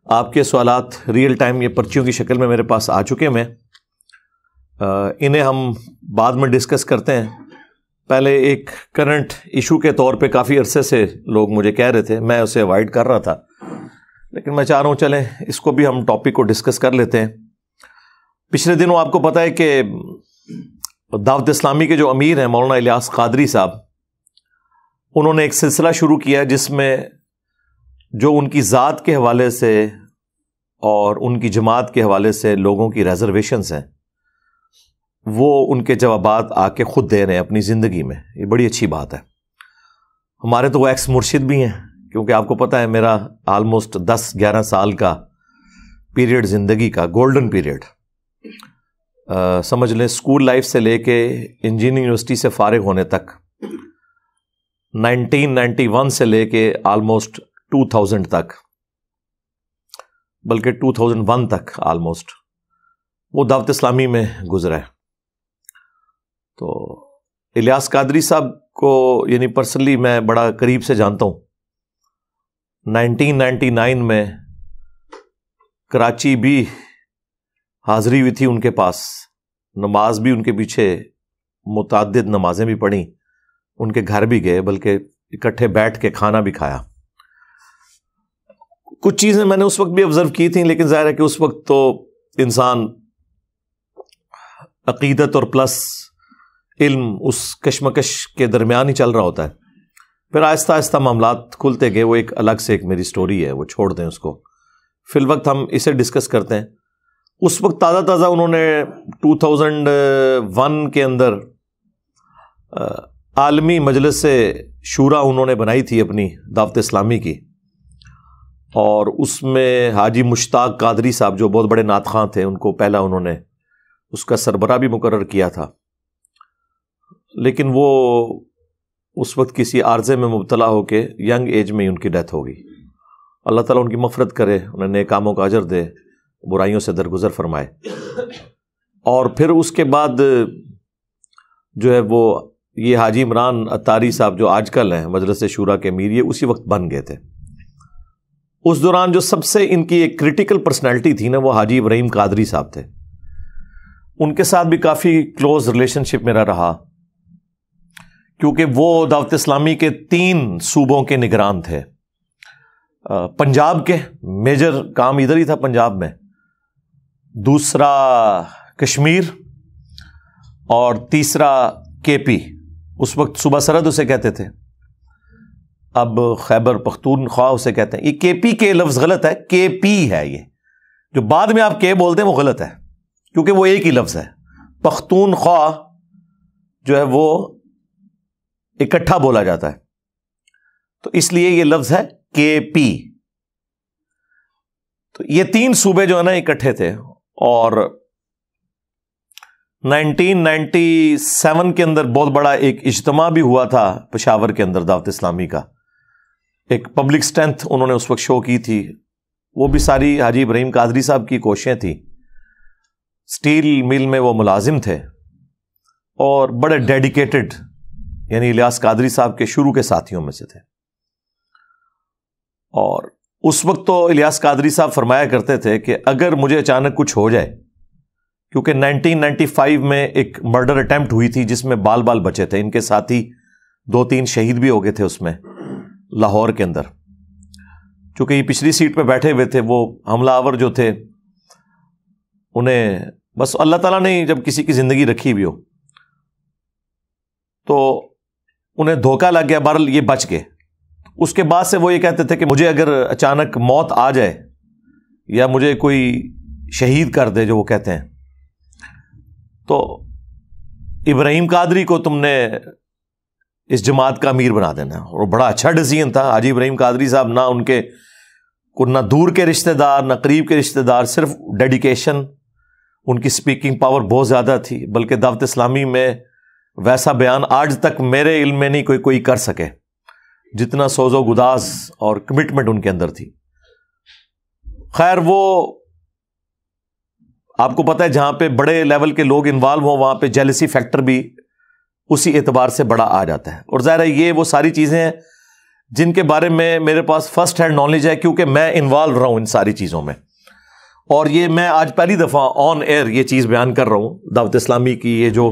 آپ کے سوالات ریئل ٹائم یہ پرچیوں کی شکل میں میرے پاس آ چکے ہیں. انہیں ہم بعد میں ڈسکس کرتے ہیں. پہلے ایک کرنٹ ایشو کے طور پہ کافی عرصے سے لوگ مجھے کہہ رہے تھے، میں اسے اوائڈ کر رہا تھا، لیکن میں چاہ رہا ہوں چلیں اس کو بھی ہم ٹاپک کو ڈسکس کر لیتے ہیں. پچھلے دنوں آپ کو پتہ ہے کہ دعوت اسلامی کے جو امیر ہیں مولانا الیاس قادری صاحب، انہوں نے ایک سلسلہ شروع کیا جس میں جو ان کی ذات کے حوالے سے اور ان کی جماعت کے حوالے سے لوگوں کی ریزرویشنز ہیں وہ ان کے جوابات آ کے خود دے رہے ہیں اپنی زندگی میں. یہ بڑی اچھی بات ہے. ہمارے تو وہ ایکس مرشد بھی ہیں، کیونکہ آپ کو پتہ ہے میرا آلموسٹ 10-11 سال کا پیریڈ زندگی کا گولڈن پیریڈ سمجھ لیں، اسکول لائف سے لے کے انجینئرنگ یونیورسٹی سے فارغ ہونے تک، 1991 سے لے کے آلموسٹ 2000 تک، بلکہ 2001 تک آلموسٹ وہ دعوت اسلامی میں گزرا ہے. تو الیاس قادری صاحب کو یعنی پرسنلی میں بڑا قریب سے جانتا ہوں. 1999 میں کراچی بھی حاضری ہوئی تھی ان کے پاس، نماز بھی ان کے پیچھے متعدد نمازیں بھی پڑھیں، ان کے گھر بھی گئے، بلکہ اکٹھے بیٹھ کے کھانا بھی کھایا. کچھ چیزیں میں نے اس وقت بھی آبزرو کی تھیں، لیکن ظاہر ہے کہ اس وقت تو انسان عقیدت اور پلس علم اس کشمکش کے درمیان ہی چل رہا ہوتا ہے. پھر آہستہ آہستہ معاملات کھلتے گئے. وہ ایک الگ سے ایک میری سٹوری ہے، وہ چھوڑ دیں اس کو. فی الوقت ہم اسے ڈسکس کرتے ہیں. اس وقت تازہ تازہ انہوں نے 2001 کے اندر عالمی مجلس شورا انہوں نے بنائی تھی اپنی دعوت اسلامی کی، اور اس میں حاجی مشتاق قادری صاحب جو بہت بڑے نعت خواں تھے، ان کو پہلا انہوں نے اس کا سربراہ بھی مقرر کیا تھا. لیکن وہ اس وقت کسی عارضے میں مبتلا ہو کے ینگ ایج میں ہی ان کی ڈیتھ ہو گئی. اللہ تعالیٰ ان کی مغفرت کرے، انہیں نیک کاموں کا اجر دے، برائیوں سے درگزر فرمائے. اور پھر اس کے بعد جو ہے وہ یہ حاجی عمران اتاری صاحب جو آج کل ہیں مجلس شورا کے امیر، یہ اسی وقت بن گئے تھے. اس دوران جو سب سے ان کی ایک کریٹیکل پرسنالٹی تھی نا، وہ حاجی ابراہیم قادری صاحب تھے. ان کے ساتھ بھی کافی کلوز ریلیشن شپ میرا رہا، کیونکہ وہ دعوت اسلامی کے 3 صوبوں کے نگران تھے. پنجاب کے میجر کام ادھر ہی تھا پنجاب میں، دوسرا کشمیر، اور تیسرا کے پی. اس وقت صوبہ سرحد اسے کہتے تھے، اب خیبر پختونخوا اسے کہتے ہیں. یہ کے پی کے لفظ غلط ہے، کے پی ہے. یہ جو بعد میں آپ کے بولتے ہیں وہ غلط ہے، کیونکہ وہ ایک ہی لفظ ہے. پختونخوا جو ہے وہ اکٹھا بولا جاتا ہے، تو اس لیے یہ لفظ ہے کے پی. تو یہ 3 صوبے جو ہے نا اکٹھے تھے. اور 1997 کے اندر بہت بڑا ایک اجتماع بھی ہوا تھا پشاور کے اندر دعوت اسلامی کا. ایک پبلک اسٹرینتھ انہوں نے اس وقت شو کی تھی. وہ بھی ساری حاجی ابراہیم قادری صاحب کی کوششیں تھیں. سٹیل مل میں وہ ملازم تھے اور بڑے ڈیڈیکیٹڈ، یعنی الیاس قادری صاحب کے شروع کے ساتھیوں میں سے تھے. اور اس وقت تو الیاس قادری صاحب فرمایا کرتے تھے کہ اگر مجھے اچانک کچھ ہو جائے، کیونکہ 1995 میں ایک مرڈر اٹیمپٹ ہوئی تھی جس میں بال بچے تھے، ان کے ساتھی 2-3 شہید بھی ہو گئے تھے اس میں لاہور کے اندر. چونکہ یہ پچھلی سیٹ پہ بیٹھے ہوئے تھے، وہ حملہ آور جو تھے، انہیں بس اللہ تعالیٰ نے جب کسی کی زندگی رکھی بھی ہو تو انہیں دھوکہ لگ گیا، بہرحال یہ بچ گئے. اس کے بعد سے وہ یہ کہتے تھے کہ مجھے اگر اچانک موت آ جائے یا مجھے کوئی شہید کر دے، جو وہ کہتے ہیں، تو ابراہیم قادری کو تم نے اس جماعت کا امیر بنا دینا. اور بڑا اچھا ڈیسیژن تھا. حاجی ابراہیم قادری صاحب نہ ان کے نہ دور کے رشتہ دار نہ قریب کے رشتہ دار، صرف ڈیڈیکیشن، ان کی سپیکنگ پاور بہت زیادہ تھی. بلکہ دعوت اسلامی میں ویسا بیان آج تک میرے علم میں نہیں کوئی کر سکے جتنا سوز و گداز اور کمٹمنٹ ان کے اندر تھی. خیر، وہ آپ کو پتہ ہے جہاں پہ بڑے لیول کے لوگ انوالو ہوں وہاں پہ جیلسی فیکٹر بھی اسی اعتبار سے بڑا آ جاتا ہے. اور ظاہر ہے یہ وہ ساری چیزیں ہیں جن کے بارے میں میرے پاس فرسٹ ہینڈ نالج ہے، کیونکہ میں انوالو رہا ہوں ان ساری چیزوں میں. اور یہ میں آج پہلی دفعہ آن ایئر یہ چیز بیان کر رہا ہوں. دعوت اسلامی کی یہ جو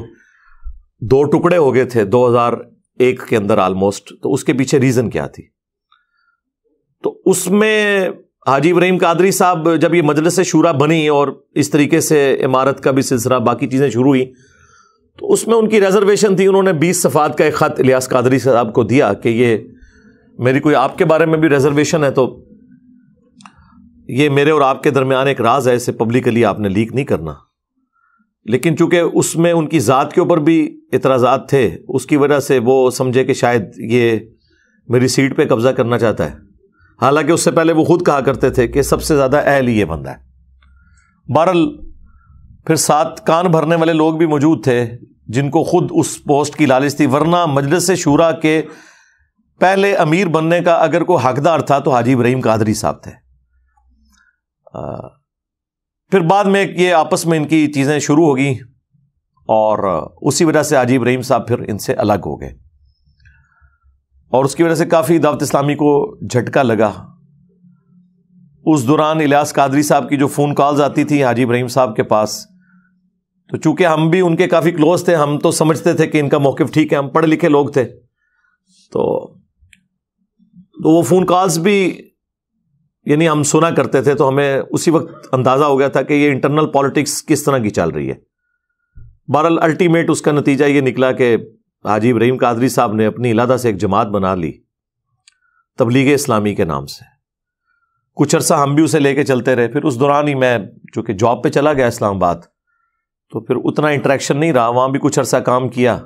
2 ٹکڑے ہو گئے تھے 2001 کے اندر آلموسٹ، تو اس کے پیچھے ریزن کیا تھی؟ تو اس میں حاجی ابراہیم قادری صاحب جب یہ مجلس شورا بنی اور اس طریقے سے عمارت کا بھی سلسلہ باقی چیزیں شروع ہوئی، تو اس میں ان کی ریزرویشن تھی. انہوں نے 20 صفحات کا ایک خط الیاس قادری صاحب کو دیا کہ یہ میری کوئی آپ کے بارے میں بھی ریزرویشن ہے، تو یہ میرے اور آپ کے درمیان ایک راز ہے، اسے پبلکلی آپ نے لیک نہیں کرنا. لیکن چونکہ اس میں ان کی ذات کے اوپر بھی اعتراضات تھے، اس کی وجہ سے وہ سمجھے کہ شاید یہ میری سیٹ پہ قبضہ کرنا چاہتا ہے. حالانکہ اس سے پہلے وہ خود کہا کرتے تھے کہ سب سے زیادہ اہل یہ بندہ ہے. بہرحال پھر ساتھ کان بھرنے والے لوگ بھی موجود تھے جن کو خود اس پوسٹ کی لالچ تھی، ورنہ مجلس شورا کے پہلے امیر بننے کا اگر کوئی حقدار تھا تو حاجی ابراہیم قادری صاحب تھے. پھر بعد میں یہ آپس میں ان کی چیزیں شروع ہو گئیں اور اسی وجہ سے حاجی ابراہیم صاحب پھر ان سے الگ ہو گئے، اور اس کی وجہ سے کافی دعوت اسلامی کو جھٹکا لگا. اس دوران الیاس قادری صاحب کی جو فون کالز آتی تھی حاجی ابراہیم صاحب کے پاس، تو چونکہ ہم بھی ان کے کافی کلوز تھے، ہم تو سمجھتے تھے کہ ان کا موقف ٹھیک ہے، ہم پڑھے لکھے لوگ تھے، تو وہ فون کالز بھی یعنی ہم سنا کرتے تھے، تو ہمیں اسی وقت اندازہ ہو گیا تھا کہ یہ انٹرنل پالیٹکس کس طرح کی چل رہی ہے. بہرحال الٹیمیٹ اس کا نتیجہ یہ نکلا کہ حاجی ابراہیم قادری صاحب نے اپنی علیحدہ سے ایک جماعت بنا لی تبلیغ اسلامی کے نام سے. کچھ عرصہ ہم بھی اسے لے کے چلتے رہے. پھر اس دوران ہی میں چونکہ جاب پہ چلا گیا اسلام آباد، تو پھر اتنا انٹریکشن نہیں رہا، وہاں بھی کچھ عرصہ کام کیا،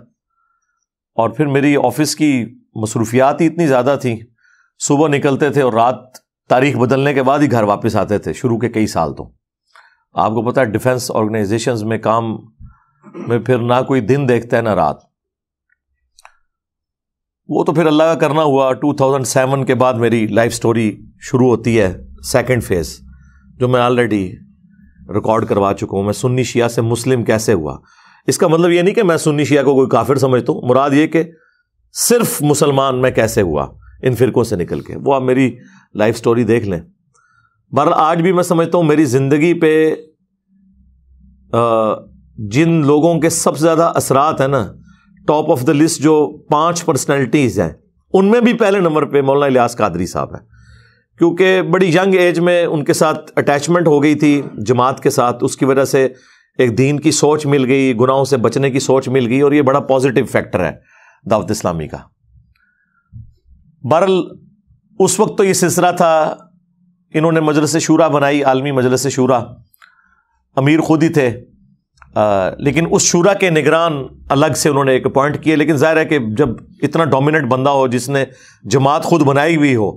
اور پھر میری آفس کی مصروفیات ہی اتنی زیادہ تھیں، صبح نکلتے تھے اور رات تاریخ بدلنے کے بعد ہی گھر واپس آتے تھے شروع کے کئی سال. تو آپ کو پتہ ہے ڈیفنس آرگنائزیشنز میں کام میں پھر نہ کوئی دن دیکھتا ہے نہ رات. وہ تو پھر اللہ کا کرنا ہوا. 2007 کے بعد میری لائف سٹوری شروع ہوتی ہے، سیکنڈ فیز، جو میں آلریڈی ریکارڈ کروا چکا ہوں. میں سنی شیعہ سے مسلم کیسے ہوا. اس کا مطلب یہ نہیں کہ میں سنی شیعہ کو کوئی کافر سمجھتا ہوں، مراد یہ کہ صرف مسلمان میں کیسے ہوا ان فرقوں سے نکل کے. وہ آپ میری لائف سٹوری دیکھ لیں. بہرحال آج بھی میں سمجھتا ہوں میری زندگی پہ جن لوگوں کے سب سے زیادہ اثرات ہیں نا، ٹاپ آف دا لسٹ جو 5 پرسنالٹیز ہیں، ان میں بھی پہلے نمبر پہ مولانا الیاس قادری صاحب ہیں. کیونکہ بڑی ینگ ایج میں ان کے ساتھ اٹیچمنٹ ہو گئی تھی جماعت کے ساتھ، اس کی وجہ سے ایک دین کی سوچ مل گئی، گناہوں سے بچنے کی سوچ مل گئی، اور یہ بڑا پازیٹیو فیکٹر ہے دعوت اسلامی کا. بہرحال اس وقت تو یہ سلسلہ تھا، انہوں نے مجلس شورا بنائی، عالمی مجلس شورا، امیر خود ہی تھے، لیکن اس شورا کے نگران الگ سے انہوں نے ایک اپوائنٹ کیے. لیکن ظاہر ہے کہ جب اتنا ڈومیننٹ بندہ ہو جس نے جماعت خود بنائی ہوئی ہو،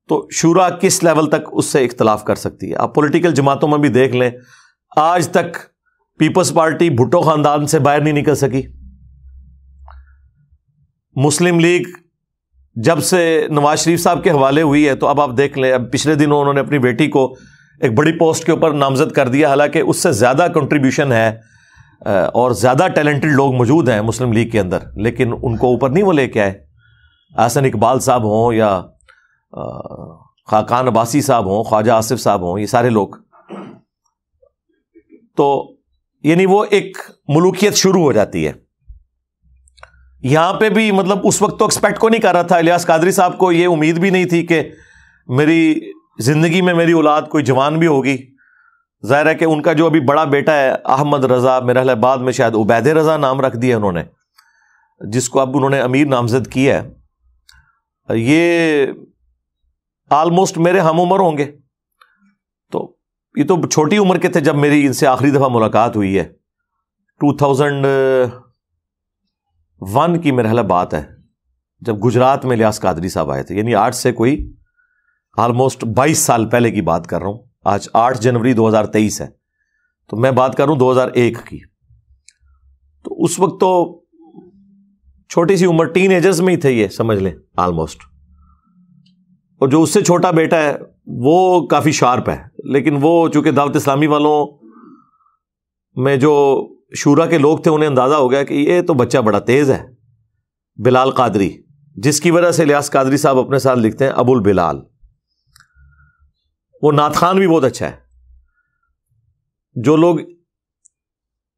تو شورا کس لیول تک اس سے اختلاف کر سکتی ہے. آپ پولیٹیکل جماعتوں میں بھی دیکھ لیں، آج تک پیپلز پارٹی بھٹو خاندان سے باہر نہیں نکل سکی. مسلم لیگ جب سے نواز شریف صاحب کے حوالے ہوئی ہے، تو اب آپ دیکھ لیں، اب پچھلے دنوں انہوں نے اپنی بیٹی کو ایک بڑی پوسٹ کے اوپر نامزد کر دیا، حالانکہ اس سے زیادہ کنٹریبیوشن ہے اور زیادہ ٹیلنٹڈ لوگ موجود ہیں مسلم لیگ کے اندر، لیکن ان کو اوپر نہیں وہ لے کے آئے. احسن اقبال صاحب ہوں یا خاقان عباسی صاحب ہوں، خواجہ آصف صاحب ہوں، یہ سارے لوگ. تو یعنی وہ ایک ملوکیت شروع ہو جاتی ہے. یہاں پہ بھی مطلب اس وقت تو ایکسپیکٹ کو نہیں کر رہا تھا. الیاس قادری صاحب کو یہ امید بھی نہیں تھی کہ میری زندگی میں میری اولاد کوئی جوان بھی ہوگی. ظاہر ہے کہ ان کا جو ابھی بڑا بیٹا ہے احمد رضا، میرا خیال بعد میں شاید عبید رضا نام رکھ دیا انہوں نے، جس کو اب انہوں نے امیر نامزد کیا ہے. یہ آلموسٹ میرے ہم عمر ہوں گے. تو یہ تو چھوٹی عمر کے تھے جب میری ان سے آخری دفعہ ملاقات ہوئی ہے. 2001 کی میرے خیال بات ہے، جب گجرات میں الیاس قادری صاحب آئے تھے. یعنی آج سے کوئی آلموسٹ 22 سال پہلے کی بات کر رہا ہوں. آج 8 جنوری 2023 ہے، تو میں بات کر رہا ہوں 2001 کی. تو اس وقت تو چھوٹی سی عمر، ٹین ایجرز میں ہی تھے یہ، سمجھ لیں آلموسٹ. اور جو اس سے چھوٹا بیٹا ہے وہ کافی شارپ ہے، لیکن وہ چونکہ دعوت اسلامی والوں میں جو شورا کے لوگ تھے انہیں اندازہ ہو گیا کہ یہ تو بچہ بڑا تیز ہے. بلال قادری جس کی وجہ سے الیاس قادری صاحب اپنے ساتھ لکھتے ہیں ابو البلال. وہ نعت خوان بھی بہت اچھا ہے. جو لوگ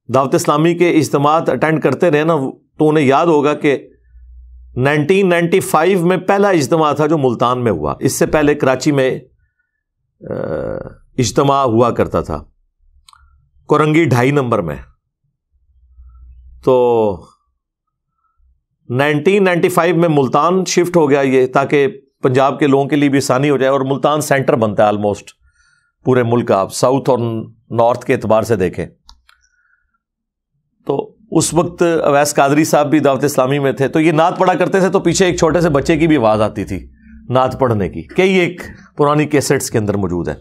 دعوت اسلامی کے اجتماعات اٹینڈ کرتے رہے نا تو انہیں یاد ہوگا کہ 1995 میں پہلا اجتماع تھا جو ملتان میں ہوا. اس سے پہلے کراچی میں اجتماع ہوا کرتا تھا کورنگی 2.5 نمبر میں. تو 1995 میں ملتان شفٹ ہو گیا یہ, تاکہ پنجاب کے لوگوں کے لیے بھی آسانی ہو جائے, اور ملتان سینٹر بنتا ہے آلموسٹ پورے ملک کا, آپ ساؤتھ اور نارتھ کے اعتبار سے دیکھیں. تو اس وقت اویس قادری صاحب بھی دعوت اسلامی میں تھے, تو یہ نعت پڑھا کرتے تھے, تو پیچھے ایک چھوٹے سے بچے کی بھی آواز آتی تھی نعت پڑھنے کی, کئی ایک پرانی کیسٹس کے اندر موجود ہے.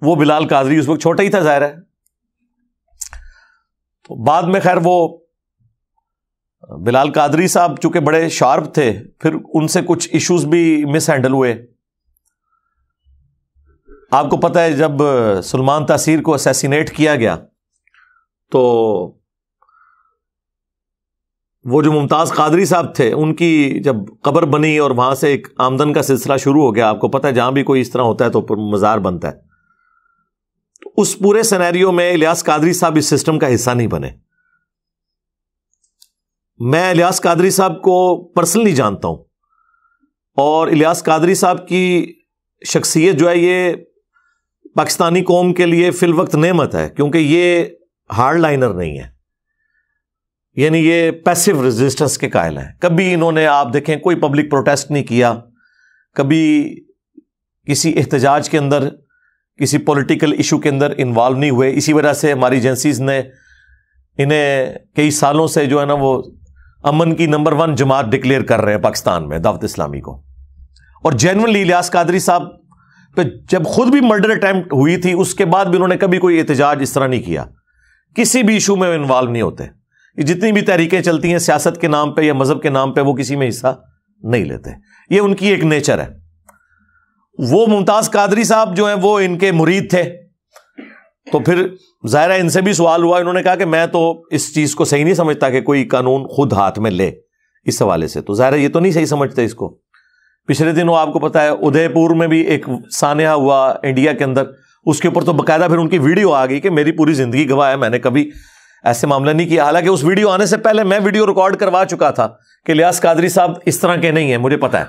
وہ بلال قادری اس وقت چھوٹا ہی تھا ظاہر ہے. تو بعد میں خیر وہ بلال قادری صاحب چونکہ بڑے شارپ تھے, پھر ان سے کچھ ایشوز بھی مس ہینڈل ہوئے. آپ کو پتہ ہے جب سلمان تاثیر کو اسیسینیٹ کیا گیا تو وہ جو ممتاز قادری صاحب تھے ان کی جب قبر بنی اور وہاں سے ایک آمدن کا سلسلہ شروع ہو گیا. آپ کو پتہ ہے جہاں بھی کوئی اس طرح ہوتا ہے تو مزار بنتا ہے. تو اس پورے سینیریو میں الیاس قادری صاحب اس سسٹم کا حصہ نہیں بنے. میں الیاس قادری صاحب کو پرسنلی جانتا ہوں, اور الیاس قادری صاحب کی شخصیت جو ہے یہ پاکستانی قوم کے لیے فی الوقت نعمت ہے, کیونکہ یہ ہارڈ لائنر نہیں ہے, یعنی یہ پیسو ریزسٹنس کے قائل ہیں. کبھی انہوں نے آپ دیکھیں کوئی پبلک پروٹیسٹ نہیں کیا, کبھی کسی احتجاج کے اندر کسی پولیٹیکل ایشو کے اندر انوالو نہیں ہوئے. اسی وجہ سے ہماری ایجنسیز نے انہیں کئی سالوں سے جو ہے نا وہ امن کی نمبر 1 جماعت ڈکلیئر کر رہے ہیں پاکستان میں دعوت اسلامی کو. اور جینوئنلی الیاس قادری صاحب پہ جب خود بھی مرڈر اٹیمپٹ ہوئی تھی اس کے بعد بھی انہوں نے کبھی کوئی احتجاج اس طرح نہیں کیا, کسی بھی ایشو میں انوالو نہیں ہوتے. جتنی بھی تحریکیں چلتی ہیں سیاست کے نام پہ یا مذہب کے نام پہ وہ کسی میں حصہ نہیں لیتے, یہ ان کی ایک نیچر ہے. وہ ممتاز قادری صاحب جو ہیں وہ ان کے مرید تھے, تو پھر ظاہر ہے ان سے بھی سوال ہوا. انہوں نے کہا کہ میں تو اس چیز کو صحیح نہیں سمجھتا کہ کوئی قانون خود ہاتھ میں لے اس حوالے سے. تو ظاہر ہے یہ تو نہیں صحیح سمجھتے اس کو. پچھلے دنوں آپ کو پتا ہے ادے پور میں بھی ایک سانحہ ہوا انڈیا کے اندر, اس کے اوپر تو باقاعدہ پھر ان کی ویڈیو آ گئی کہ میری پوری زندگی گواہ ہے, میں نے کبھی ایسے معاملہ نہیں کیا. حالانکہ اس ویڈیو آنے سے پہلے میں ویڈیو ریکارڈ کروا چکا تھا کہ الیاس قادری صاحب اس طرح کے نہیں ہیں, مجھے پتا ہے.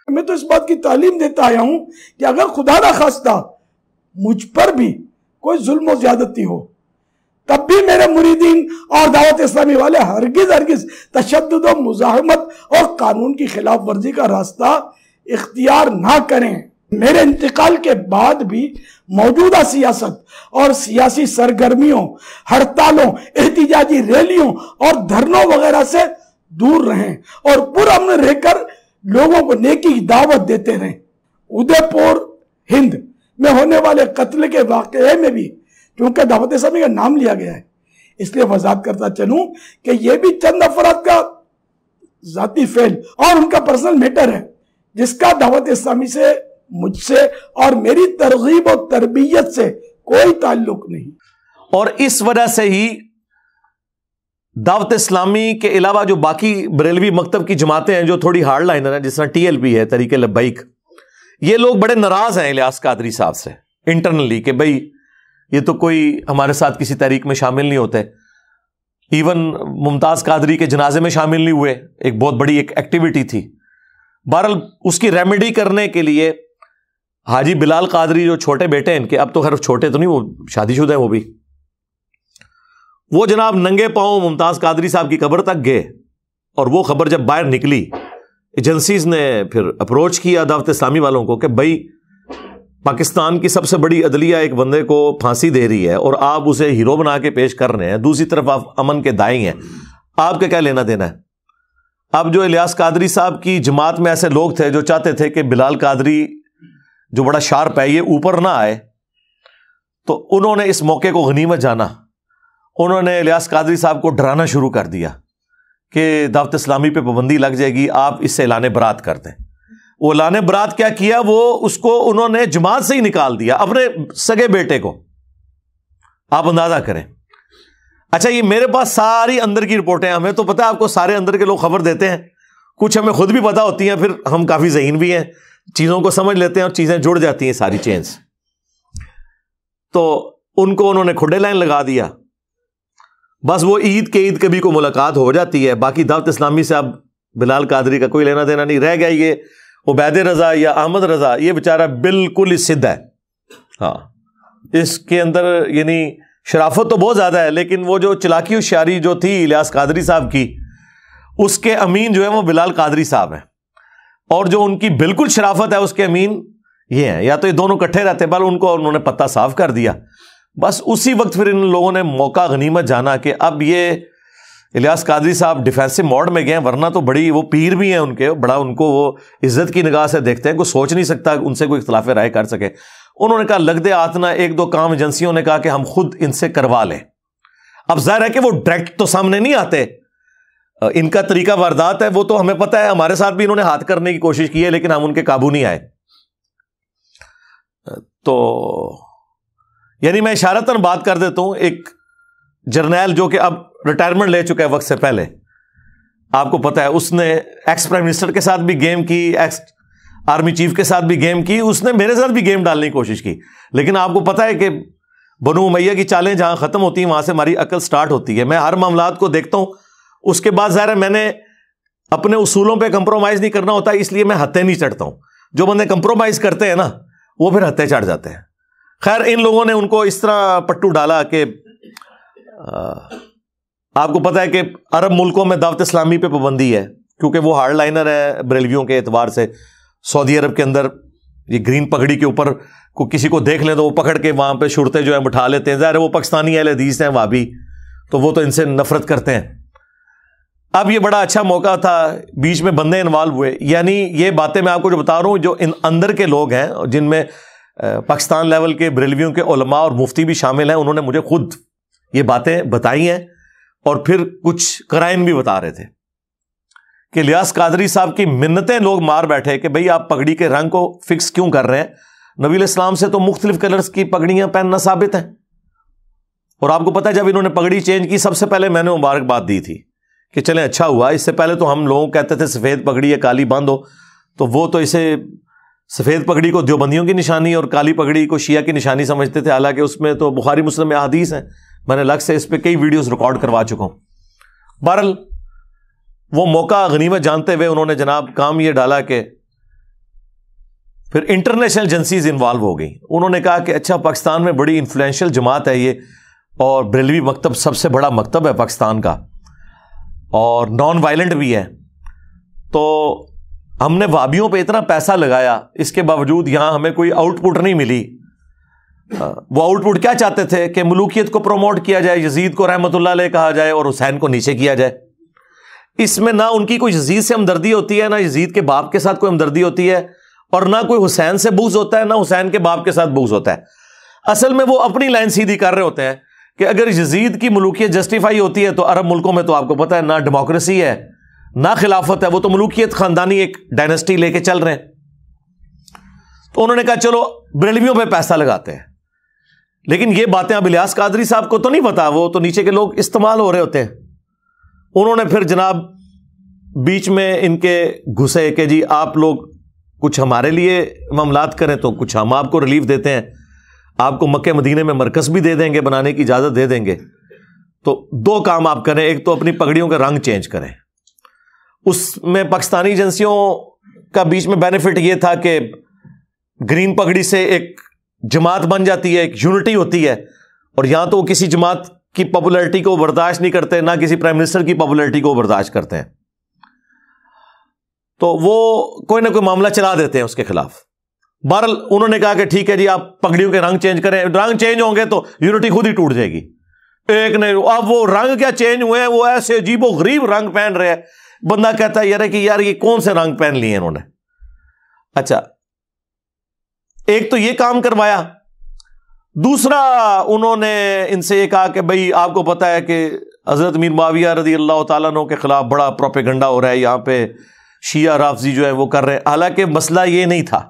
میں تو اس بات کی تعلیم دیتا آیا ہوں کہ اگر خدا نہ خواستہ مجھ پر بھی کوئی ظلم و زیادتی ہو تب بھی میرے مریدین اور دعوت اسلامی والے ہرگز تشدد و مزاحمت اور قانون کی خلاف ورزی کا راستہ اختیار نہ کریں. میرے انتقال کے بعد بھی موجودہ سیاست اور سیاسی سرگرمیوں, ہڑتالوں, احتجاجی ریلیوں اور دھرنوں وغیرہ سے دور رہیں اور پرامن رہ کر لوگوں کو نیکی کی دعوت دیتے رہیں. ادے پور ہند میں ہونے والے قتل کے واقعے میں بھی کیونکہ دعوت اسلامی کا نام لیا گیا ہے اس لیے وضاحت کرتا چلوں کہ یہ بھی چند افراد کا ذاتی فعل اور ان کا پرسنل میٹر ہے جس کا دعوت اسلامی سے, مجھ سے اور میری ترغیب و تربیت سے کوئی تعلق نہیں. اور اس وجہ سے ہی دعوت اسلامی کے علاوہ جو باقی بریلوی مکتب کی جماعتیں ہیں جو تھوڑی ہارڈ لائنر ہیں, جس طرح TLP ہے تحریک لبیک, یہ لوگ بڑے ناراض ہیں الیاس قادری صاحب سے انٹرنلی کہ بھئی یہ تو کوئی ہمارے ساتھ کسی تحریک میں شامل نہیں ہوتے. ایون ممتاز قادری کے جنازے میں شامل نہیں ہوئے, ایک بہت بڑی ایک ایکٹیویٹی تھی. بہرحال اس کی ریمیڈی کرنے کے لیے حاجی بلال قادری جو چھوٹے بیٹے ہیں ان کے, اب تو خیر چھوٹے تو نہیں, وہ شادی شدہ ہیں وہ بھی, وہ جناب ننگے پاؤں ممتاز قادری صاحب کی قبر تک گئے. اور وہ خبر جب باہر نکلی ایجنسیز نے پھر اپروچ کیا دعوت اسلامی والوں کو کہ بھائی پاکستان کی سب سے بڑی عدلیہ ایک بندے کو پھانسی دے رہی ہے اور آپ اسے ہیرو بنا کے پیش کر رہے ہیں, دوسری طرف آپ امن کے دائیں ہیں, آپ کا کیا لینا دینا ہے. اب جو الیاس قادری صاحب کی جماعت میں ایسے لوگ تھے جو چاہتے تھے کہ بلال قادری جو بڑا شارپ ہے یہ اوپر نہ آئے, تو انہوں نے اس موقع کو غنیمت جانا, انہوں نے الیاس قادری صاحب کو ڈرانا شروع کر دیا کہ دعوت اسلامی پہ پابندی لگ جائے گی, آپ اس سے اعلان برات کر دیں. وہ اعلان برات کیا کیا, وہ اس کو انہوں نے جماعت سے ہی نکال دیا, اپنے سگے بیٹے کو. آپ اندازہ کریں. اچھا یہ میرے پاس ساری اندر کی رپورٹیں, ہمیں تو پتہ ہے آپ کو سارے اندر کے لوگ خبر دیتے ہیں, کچھ ہمیں خود بھی پتا ہوتی ہیں, پھر ہم کافی ذہین بھی ہیں, چیزوں کو سمجھ لیتے ہیں اور چیزیں جڑ جاتی ہیں ساری چینز. تو ان کو انہوں نے کھڈے لائن لگا دیا. بس وہ عید کے عید کبھی کو ملاقات ہو جاتی ہے. باقی دعوت اسلامی سے اب بلال قادری کا کوئی لینا دینا نہیں رہ گیا. یہ عبید رضا یا احمد رضا, یہ بیچارہ بالکل ہی سدھ ہے. ہاں, اس کے اندر یعنی شرافت تو بہت زیادہ ہے, لیکن وہ جو چلاکی ہوشیاری جو تھی الیاس قادری صاحب کی, اس کے امین جو ہے وہ بلال قادری صاحب ہیں, اور جو ان کی بالکل شرافت ہے اس کے امین یہ ہیں. یا تو یہ دونوں کٹھے رہتے, بل ان کو انہوں نے پتہ صاف کر دیا. بس اسی وقت پھر ان لوگوں نے موقع غنیمت جانا کہ اب یہ الیاس قادری صاحب ڈیفینسو موڈ میں گئے ہیں, ورنہ تو بڑی وہ پیر بھی ہیں ان کے, بڑا ان کو وہ عزت کی نگاہ سے دیکھتے ہیں, کوئی سوچ نہیں سکتا ان سے کوئی اختلاف رائے کر سکے. انہوں نے کہا لگ دے آتنا, ایک دو کام ایجنسیوں نے کہا کہ ہم خود ان سے کروا لیں. اب ظاہر ہے کہ وہ ڈائریکٹ تو سامنے نہیں آتے, ان کا طریقہ واردات ہے, وہ تو ہمیں پتہ ہے, ہمارے ساتھ بھی انہوں نے ہاتھ کرنے کی کوشش کی ہے, لیکن ہم ان کے قابو نہیں آئے. تو یعنی میں اشارتاً بات کر دیتا ہوں, ایک جرنیل جو کہ اب ریٹائرمنٹ لے چکا ہے وقت سے پہلے, آپ کو پتہ ہے, اس نے ایکس پرائم منسٹر کے ساتھ بھی گیم کی, ایکس آرمی چیف کے ساتھ بھی گیم کی, اس نے میرے ساتھ بھی گیم ڈالنے کی کوشش کی. لیکن آپ کو پتہ ہے کہ بنو امیہ کی چالیں جہاں ختم ہوتی ہیں وہاں سے ہماری عقل سٹارٹ ہوتی ہے. میں ہر معاملات کو دیکھتا ہوں, اس کے بعد ظاہر ہے میں نے اپنے اصولوں پہ کمپرومائز نہیں کرنا ہوتا, اس لیے میں ہتھے نہیں چڑھتا ہوں. جو بندے کمپرومائز کرتے ہیں نا وہ پھر ہتھے چڑھ جاتے ہیں. خیر ان لوگوں نے ان کو اس طرح پٹو ڈالا کہ آپ کو پتہ ہے کہ عرب ملکوں میں دعوت اسلامی پہ پابندی ہے, کیونکہ وہ ہارڈ لائنر ہے بریلویوں کے اعتبار سے. سعودی عرب کے اندر یہ گرین پگڑی کے اوپر کو کسی کو دیکھ لیں تو وہ پکڑ کے وہاں پہ شرطیں جو ہیں بٹھا لیتے ہیں. ظاہر ہے وہ پاکستانی اہل حدیث ہیں وہابی, تو وہ تو ان سے نفرت کرتے ہیں. اب یہ بڑا اچھا موقع تھا, بیچ میں بندے انوالو ہوئے. یعنی یہ باتیں میں آپ کو جو بتا رہا ہوں, جو اندر کے لوگ ہیں جن میں پاکستان لیول کے بریلویوں کے علماء اور مفتی بھی شامل ہیں, انہوں نے مجھے خود یہ باتیں بتائی ہیں, اور پھر کچھ قرائن بھی بتا رہے تھے کہ الیاس قادری صاحب کی منتیں لوگ مار بیٹھے کہ بھئی آپ پگڑی کے رنگ کو فکس کیوں کر رہے ہیں, نبی علیہ السلام سے تو مختلف کلرز کی پگڑیاں پہننا ثابت ہیں. اور آپ کو پتہ ہے جب انہوں نے پگڑی چینج کی, سب سے پہلے میں نے مبارکباد دی تھی کہ چلیں اچھا ہوا. اس سے پہلے تو ہم لوگوں کہتے تھے سفید پگڑی یا کالی باندھ ہو, تو وہ تو اسے سفید پگڑی کو دیوبندیوں کی نشانی اور کالی پگڑی کو شیعہ کی نشانی سمجھتے تھے, حالانکہ اس میں تو بخاری مسلم میں احادیث ہیں. میں نے الگ سے اس پہ کئی ویڈیوز ریکارڈ کروا چکا ہوں. بہرحال وہ موقع غنیمت جانتے ہوئے انہوں نے جناب کام یہ ڈالا کہ پھر انٹرنیشنل ایجنسیز انوالو ہو گئی. انہوں نے کہا کہ اچھا پاکستان میں بڑی انفلوئنشل جماعت ہے یہ, اور بریلوی مکتب سب سے بڑا مکتب ہے پاکستان کا, اور نان وائلنٹ بھی ہے, تو ہم نے وابیوں پہ اتنا پیسہ لگایا, اس کے باوجود یہاں ہمیں کوئی آؤٹ پٹ نہیں ملی. وہ آؤٹ پٹ کیا چاہتے تھے کہ ملوکیت کو پروموٹ کیا جائے, یزید کو رحمۃ اللہ علیہ کہا جائے اور حسین کو نیچے کیا جائے. اس میں نہ ان کی کوئی یزید سے ہمدردی ہوتی ہے, نہ یزید کے باپ کے ساتھ کوئی ہمدردی ہوتی ہے, اور نہ کوئی حسین سے بغض ہوتا ہے, نہ حسین کے باپ کے ساتھ بغض ہوتا ہے. اصل میں وہ اپنی لائن سیدھی کر رہے ہوتے ہیں کہ اگر یزید کی ملوکیت جسٹیفائی ہوتی ہے تو عرب ملکوں میں تو آپ کو پتہ ہے نہ ڈیموکریسی ہے نہ خلافت ہے, وہ تو ملوکیت خاندانی ایک ڈائنسٹی لے کے چل رہے ہیں. تو انہوں نے کہا چلو بریلویوں پہ پیسہ لگاتے ہیں. لیکن یہ باتیں اب الیاس قادری صاحب کو تو نہیں پتا, وہ تو نیچے کے لوگ استعمال ہو رہے ہوتے ہیں. انہوں نے پھر جناب بیچ میں ان کے گھسے کہ جی آپ لوگ کچھ ہمارے لیے معاملات کریں تو کچھ ہم آپ کو ریلیف دیتے ہیں, آپ کو مکہ مدینے میں مرکز بھی دے دیں گے, بنانے کی اجازت دے دیں گے. تو دو کام آپ کریں, ایک تو اپنی پگڑیوں کا رنگ چینج کریں. اس میں پاکستانی ایجنسیوں کا بیچ میں بینیفٹ یہ تھا کہ گرین پگڑی سے ایک جماعت بن جاتی ہے, ایک یونٹی ہوتی ہے, اور یہاں تو وہ کسی جماعت کی پاپولرٹی کو برداشت نہیں کرتے, نہ کسی پرائم منسٹر کی پاپولرٹی کو برداشت کرتے ہیں, تو وہ کوئی نہ کوئی معاملہ چلا دیتے ہیں اس کے خلاف. بہرحال انہوں نے کہا کہ ٹھیک ہے جی آپ پگڑیوں کے رنگ چینج کریں, رنگ چینج ہوں گے تو یونٹی خود ہی ٹوٹ جائے گی. ایک نہیں, اب وہ رنگ کیا چینج ہوئے ہیں, وہ ایسے عجیب و غریب رنگ پہن رہے ہیں, بندہ کہتا ہے یار یہ کون سے رنگ پہن لیے انہوں نے. اچھا ایک تو یہ کام کروایا, دوسرا انہوں نے ان سے یہ کہا کہ بھئی آپ کو پتا ہے کہ حضرت امیر معاویہ رضی اللہ تعالیٰ عنہ کے خلاف بڑا پروپیگنڈا ہو رہا ہے, یہاں پہ شیعہ رافضی جو ہے وہ کر رہے ہیں. حالانکہ مسئلہ یہ نہیں تھا,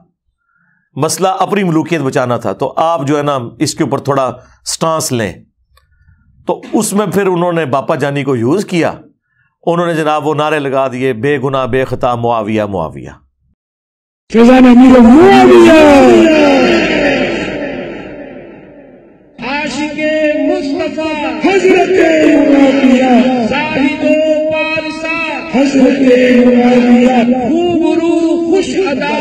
مسئلہ اپنی ملوکیت بچانا تھا, تو آپ جو ہے نا اس کے اوپر تھوڑا سٹانس لیں. تو اس میں پھر انہوں نے باپا جانی کو یوز کیا انہوں نے جناب وہ نعرے لگا دیے بے گناہ بے خطا معاویہ معاویہ. فیضان امیر معاویہ عاشق مصطفیٰ حضرت معاویہ زاہد و پارسا حضرت معاویہ خوبرو خوش ادا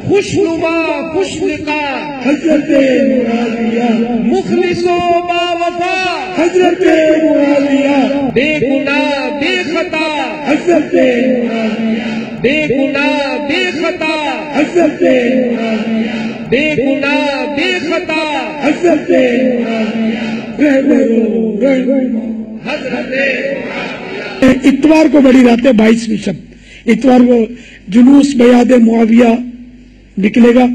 خوش نما خوش لقا حضرت معاویہ مخلص و باوفا حضرت معاویہ بے گناہ بے خطا حضرت معاویہ بے گناہ بے خطا حضرت معاویہ بے گناہ بے خطا حضرت حضرت اتوار کو بڑی رات ہے 22ویں شب اتوار کو جلوس بیعت معاویہ نکلے گا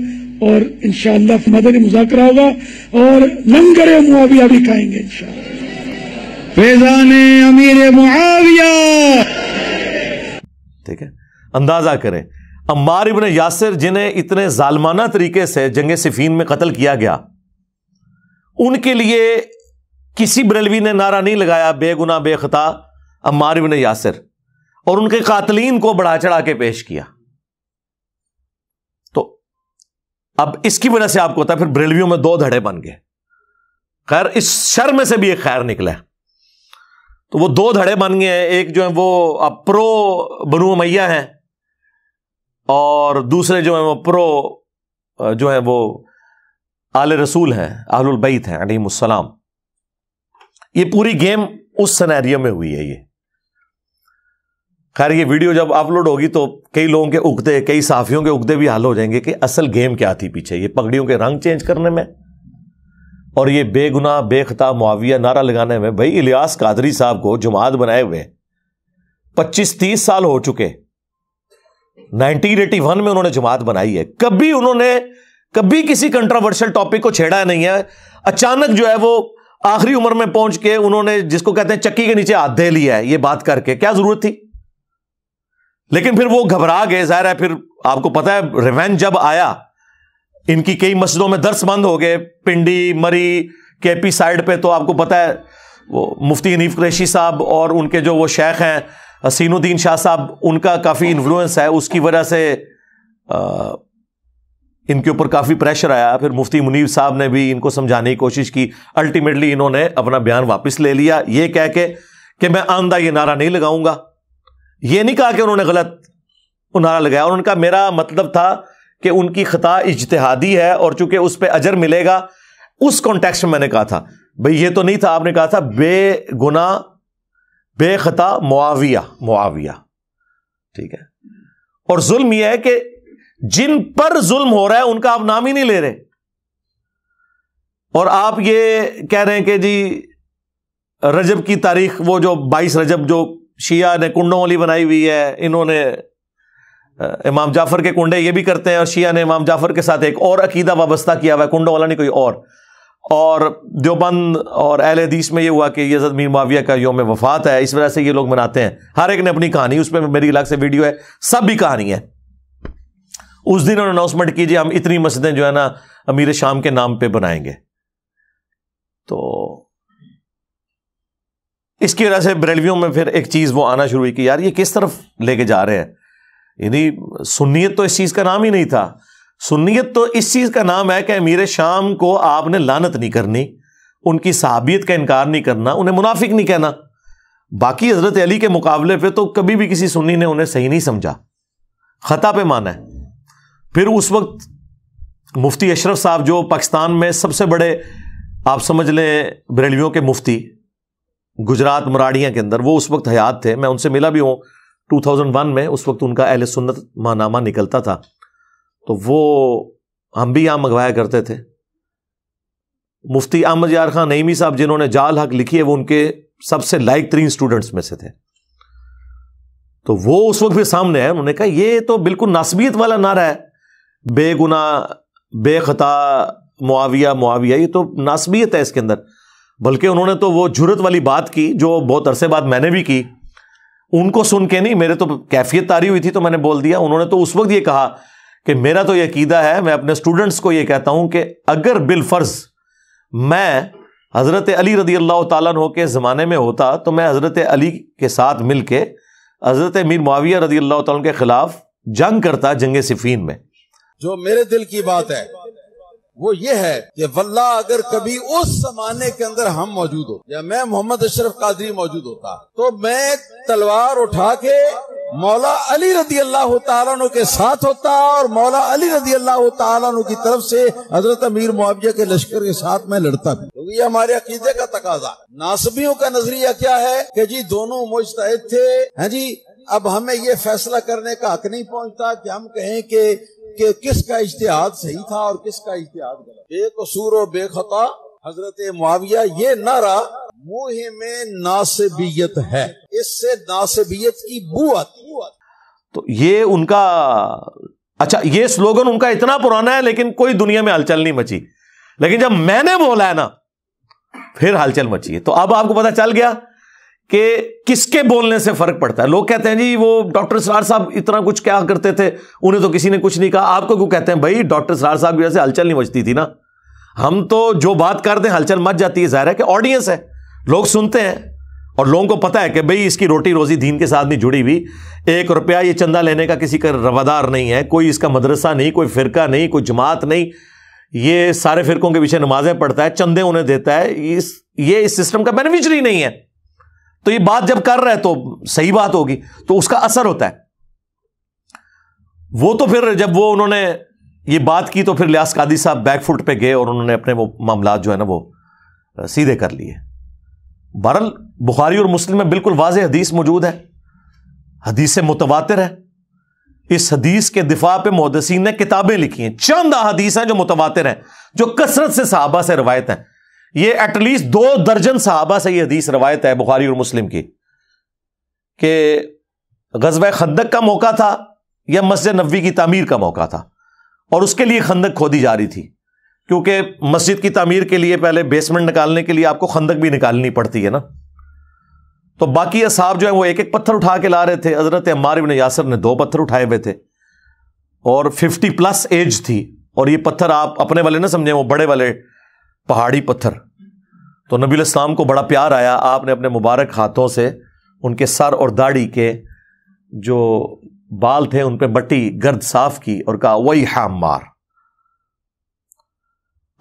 اور انشاءاللہ مدنی مذاکرہ ہوگا اور لنگر معاویہ بھی کھائیں گے انشاءاللہ. فیضان امیر معاویہ. ٹھیک ہے, اندازہ کریں عمار ابن یاسر جنہیں اتنے ظالمانہ طریقے سے جنگ صفین میں قتل کیا گیا, ان کے لیے کسی بریلوی نے نعرہ نہیں لگایا بے گناہ بے خطا عمار ابن یاسر, اور ان کے قاتلین کو بڑھا چڑھا کے پیش کیا. تو اب اس کی وجہ سے آپ کو ہوتا ہے پھر بریلویوں میں 2 دھڑے بن گئے. خیر اس شر میں سے بھی ایک خیر نکلا ہے. تو وہ 2 دھڑے بن گئے ہیں, ایک جو ہے وہ اب پرو بنو امیہ ہیں, اور دوسرے جو ہیں وہ پرو جو ہیں وہ آل رسول ہیں, اہل البیت ہیں علیہم السلام. یہ پوری گیم اس سینیریو میں ہوئی ہے. یہ خیر یہ ویڈیو جب اپلوڈ ہوگی تو کئی لوگوں کے عقدے, کئی صحافیوں کے عقدے بھی حل ہو جائیں گے کہ اصل گیم کیا تھی پیچھے, یہ پگڑیوں کے رنگ چینج کرنے میں اور یہ بے گناہ بے خطا معاویہ نعرہ لگانے میں. بھائی الیاس قادری صاحب کو جماعت بنائے ہوئے 25-30 سال ہو چکے, 1981 میں انہوں نے جماعت بنائی ہے. کبھی انہوں نے کبھی کسی کنٹراورشل ٹاپک کو چھیڑا نہیں ہے. اچانک جو ہے وہ آخری عمر میں پہنچ کے انہوں نے جس کو کہتے ہیں چکی کے نیچے ہاتھ دے لیا ہے یہ بات کر کے, کیا ضرورت تھی؟ لیکن پھر وہ گھبرا گئے. ظاہر ہے پھر آپ کو پتا ہے ریونج جب آیا, ان کی کئی مسجدوں میں درس بند ہو گئے, پنڈی مری کے پی سائڈ پہ. تو آپ کو پتا ہے وہ مفتی حنیف قریشی صاحب اور ان کے جو وہ شیخ ہیں حسین الدین شاہ صاحب, ان کا کافی انفلوئنس ہے. اس کی وجہ سے ان کے اوپر کافی پریشر آیا. پھر مفتی منیر صاحب نے بھی ان کو سمجھانے کی کوشش کی. الٹیمیٹلی انہوں نے اپنا بیان واپس لے لیا, یہ کہہ کے کہ میں آئندہ یہ نعرہ نہیں لگاؤں گا. یہ نہیں کہا کہ انہوں نے غلط نعرہ لگایا, اور ان کا میرا مطلب تھا کہ ان کی خطا اجتہادی ہے, اور چونکہ اس پہ اجر ملے گا اس کانٹیکسٹ میں نے کہا تھا. بھئی یہ تو نہیں تھا, آپ نے کہا تھا بے گناہ بے خطا معاویہ معاویہ. ٹھیک ہے, اور ظلم یہ ہے کہ جن پر ظلم ہو رہا ہے ان کا آپ نام ہی نہیں لے رہے, اور آپ یہ کہہ رہے ہیں کہ جی رجب کی تاریخ وہ جو 22 رجب جو شیعہ نے کنڈوں والی بنائی ہوئی ہے, انہوں نے امام جعفر کے کنڈے یہ بھی کرتے ہیں, اور شیعہ نے امام جعفر کے ساتھ ایک اور عقیدہ وابستہ کیا ہوا ہے, کنڈوں والا نہیں کوئی اور دیوبند اور اہل حدیث میں یہ ہوا کہ یزید میر معاویہ کا یوم وفات ہے, اس وجہ سے یہ لوگ مناتے ہیں. ہر ایک نے اپنی کہانی, اس پہ میری الگ سے ویڈیو ہے, سب بھی کہانی ہے. اس دن انہوں نے اناؤنسمنٹ کیجیے ہم اتنی مسجدیں جو ہے نا امیر شام کے نام پہ بنائیں گے. تو اس کی وجہ سے بریلویوں میں پھر ایک چیز وہ آنا شروع ہوئی کہ یار یہ کس طرف لے کے جا رہے ہیں. یعنی سنیت تو اس چیز کا نام ہی نہیں تھا. سنیت تو اس چیز کا نام ہے کہ امیر شام کو آپ نے لعنت نہیں کرنی, ان کی صحابیت کا انکار نہیں کرنا, انہیں منافق نہیں کہنا. باقی حضرت علی کے مقابلے پہ تو کبھی بھی کسی سنی نے انہیں صحیح نہیں سمجھا, خطا پہ مانا ہے. پھر اس وقت مفتی اشرف صاحب جو پاکستان میں سب سے بڑے آپ سمجھ لیں بریلویوں کے مفتی گجرات مراڑیاں کے اندر, وہ اس وقت حیات تھے. میں ان سے ملا بھی ہوں 2001 میں, اس وقت ان کا اہل سنت ماہنامہ نکلتا تھا, تو وہ ہم بھی یہاں منگوایا کرتے تھے. مفتی احمد یار خان نعیمی صاحب جنہوں نے جال حق لکھی ہے, وہ ان کے سب سے لائق ترین اسٹوڈنٹس میں سے تھے. تو وہ اس وقت بھی سامنے ہے, انہوں نے کہا یہ تو بالکل ناسبیت والا نعرہ ہے, بے گناہ بے خطا معاویہ معاویہ, یہ تو ناسبیت ہے اس کے اندر. بلکہ انہوں نے تو وہ جرت والی بات کی جو بہت عرصے بعد میں نے بھی کی, ان کو سن کے نہیں, میرے تو کیفیت تاری ہوئی تھی تو میں نے بول دیا. انہوں نے تو اس وقت یہ کہا کہ میرا تو یہ عقیدہ ہے, میں اپنے اسٹوڈنٹس کو یہ کہتا ہوں کہ اگر بالفرض میں حضرت علی رضی اللہ تعالیٰ عنہ کے زمانے میں ہوتا تو میں حضرت علی کے ساتھ مل کے حضرت امیر معاویہ رضی اللہ تعالیٰ عنہ کے خلاف جنگ کرتا جنگ صفین میں. جو میرے دل کی بات ہے وہ یہ ہے کہ واللہ اگر کبھی اس زمانے کے اندر ہم موجود ہو یا میں محمد اشرف قادری موجود ہوتا تو میں تلوار اٹھا کے مولا علی رضی اللہ تعالیٰ عنہ کے ساتھ ہوتا اور مولا علی رضی اللہ تعالیٰ عنہ کی طرف سے حضرت امیر معاویہ کے لشکر کے ساتھ میں لڑتا بھی، کیونکہ یہ ہمارے عقیدے کا تقاضا. ناصبیوں کا نظریہ کیا ہے کہ جی دونوں مجتہد تھے، ہاں جی اب ہمیں یہ فیصلہ کرنے کا حق نہیں پہنچتا کہ ہم کہیں کہ کس کا اجتہاد صحیح تھا اور کس کا اجتہاد غلط. بے قصور و بے خطا حضرت معاویہ، یہ نعرہ موہم ناصبیت ہے، اس سے ناصبیت کی بو آتی. تو یہ ان کا اچھا یہ سلوگن ان کا اتنا پرانا ہے لیکن کوئی دنیا میں ہلچل نہیں مچی، لیکن جب میں نے بولا ہے نا پھر ہلچل مچی ہے. تو اب آپ کو پتا چل گیا کہ کس کے بولنے سے فرق پڑتا ہے. لوگ کہتے ہیں جی وہ ڈاکٹر اسرار صاحب اتنا کچھ کیا کرتے تھے، انہیں تو کسی نے کچھ نہیں کہا. آپ کو کیوں کہتے ہیں؟ بھائی ڈاکٹر اسرار صاحب کی وجہ سے ہلچل نہیں مچتی تھی نا. ہم تو جو بات کرتے ہیں ہلچل مچ جاتی ہے، ظاہر ہے کہ آڈینس ہے، لوگ سنتے ہیں اور لوگوں کو پتا ہے کہ بھئی اس کی روٹی روزی دین کے ساتھ نہیں جڑی ہوئی. 1 روپیہ یہ چندہ لینے کا کسی کا روادار نہیں ہے، کوئی اس کا مدرسہ نہیں، کوئی فرقہ نہیں، کوئی جماعت نہیں. یہ سارے فرقوں کے پیچھے نمازیں پڑھتا ہے، چندے انہیں دیتا ہے، یہ اس سسٹم کا بینیفیشری نہیں ہے. تو یہ بات جب کر رہا ہے تو صحیح بات ہوگی، تو اس کا اثر ہوتا ہے. وہ تو پھر جب وہ انہوں نے یہ بات کی تو پھر الیاس قادری صاحب بیک فٹ پہ گئے اور انہوں نے اپنے وہ معاملات جو ہے نا وہ سیدھے کر لیے. بہرحال بخاری اور مسلم میں بالکل واضح حدیث موجود ہے، حدیث متواتر ہے. اس حدیث کے دفاع پہ محدثین نے کتابیں لکھی ہیں. چند احادیث ہیں جو متواتر ہیں، جو کثرت سے صحابہ سے روایت ہیں. یہ ایٹ لیسٹ 2 درجن صحابہ سے یہ حدیث روایت ہے بخاری اور مسلم کی کہ غزوہ خندق کا موقع تھا یا مسجد نبوی کی تعمیر کا موقع تھا، اور اس کے لیے خندق کھودی جا رہی تھی، کیونکہ مسجد کی تعمیر کے لیے پہلے بیسمنٹ نکالنے کے لیے آپ کو خندق بھی نکالنی پڑتی ہے نا. تو باقی اصحاب جو ہیں وہ 1 پتھر اٹھا کے لا رہے تھے. حضرت عمار بن یاسر نے 2 پتھر اٹھائے ہوئے تھے اور 50+ ایج تھی. اور یہ پتھر آپ اپنے والے نہ سمجھیں، وہ بڑے والے پہاڑی پتھر. تو نبی علیہ السلام کو بڑا پیار آیا، آپ نے اپنے مبارک ہاتھوں سے ان کے سر اور داڑھی کے جو بال تھے ان پہ بٹی گرد صاف کی اور کہا وَيْحَ عَمَّارَ،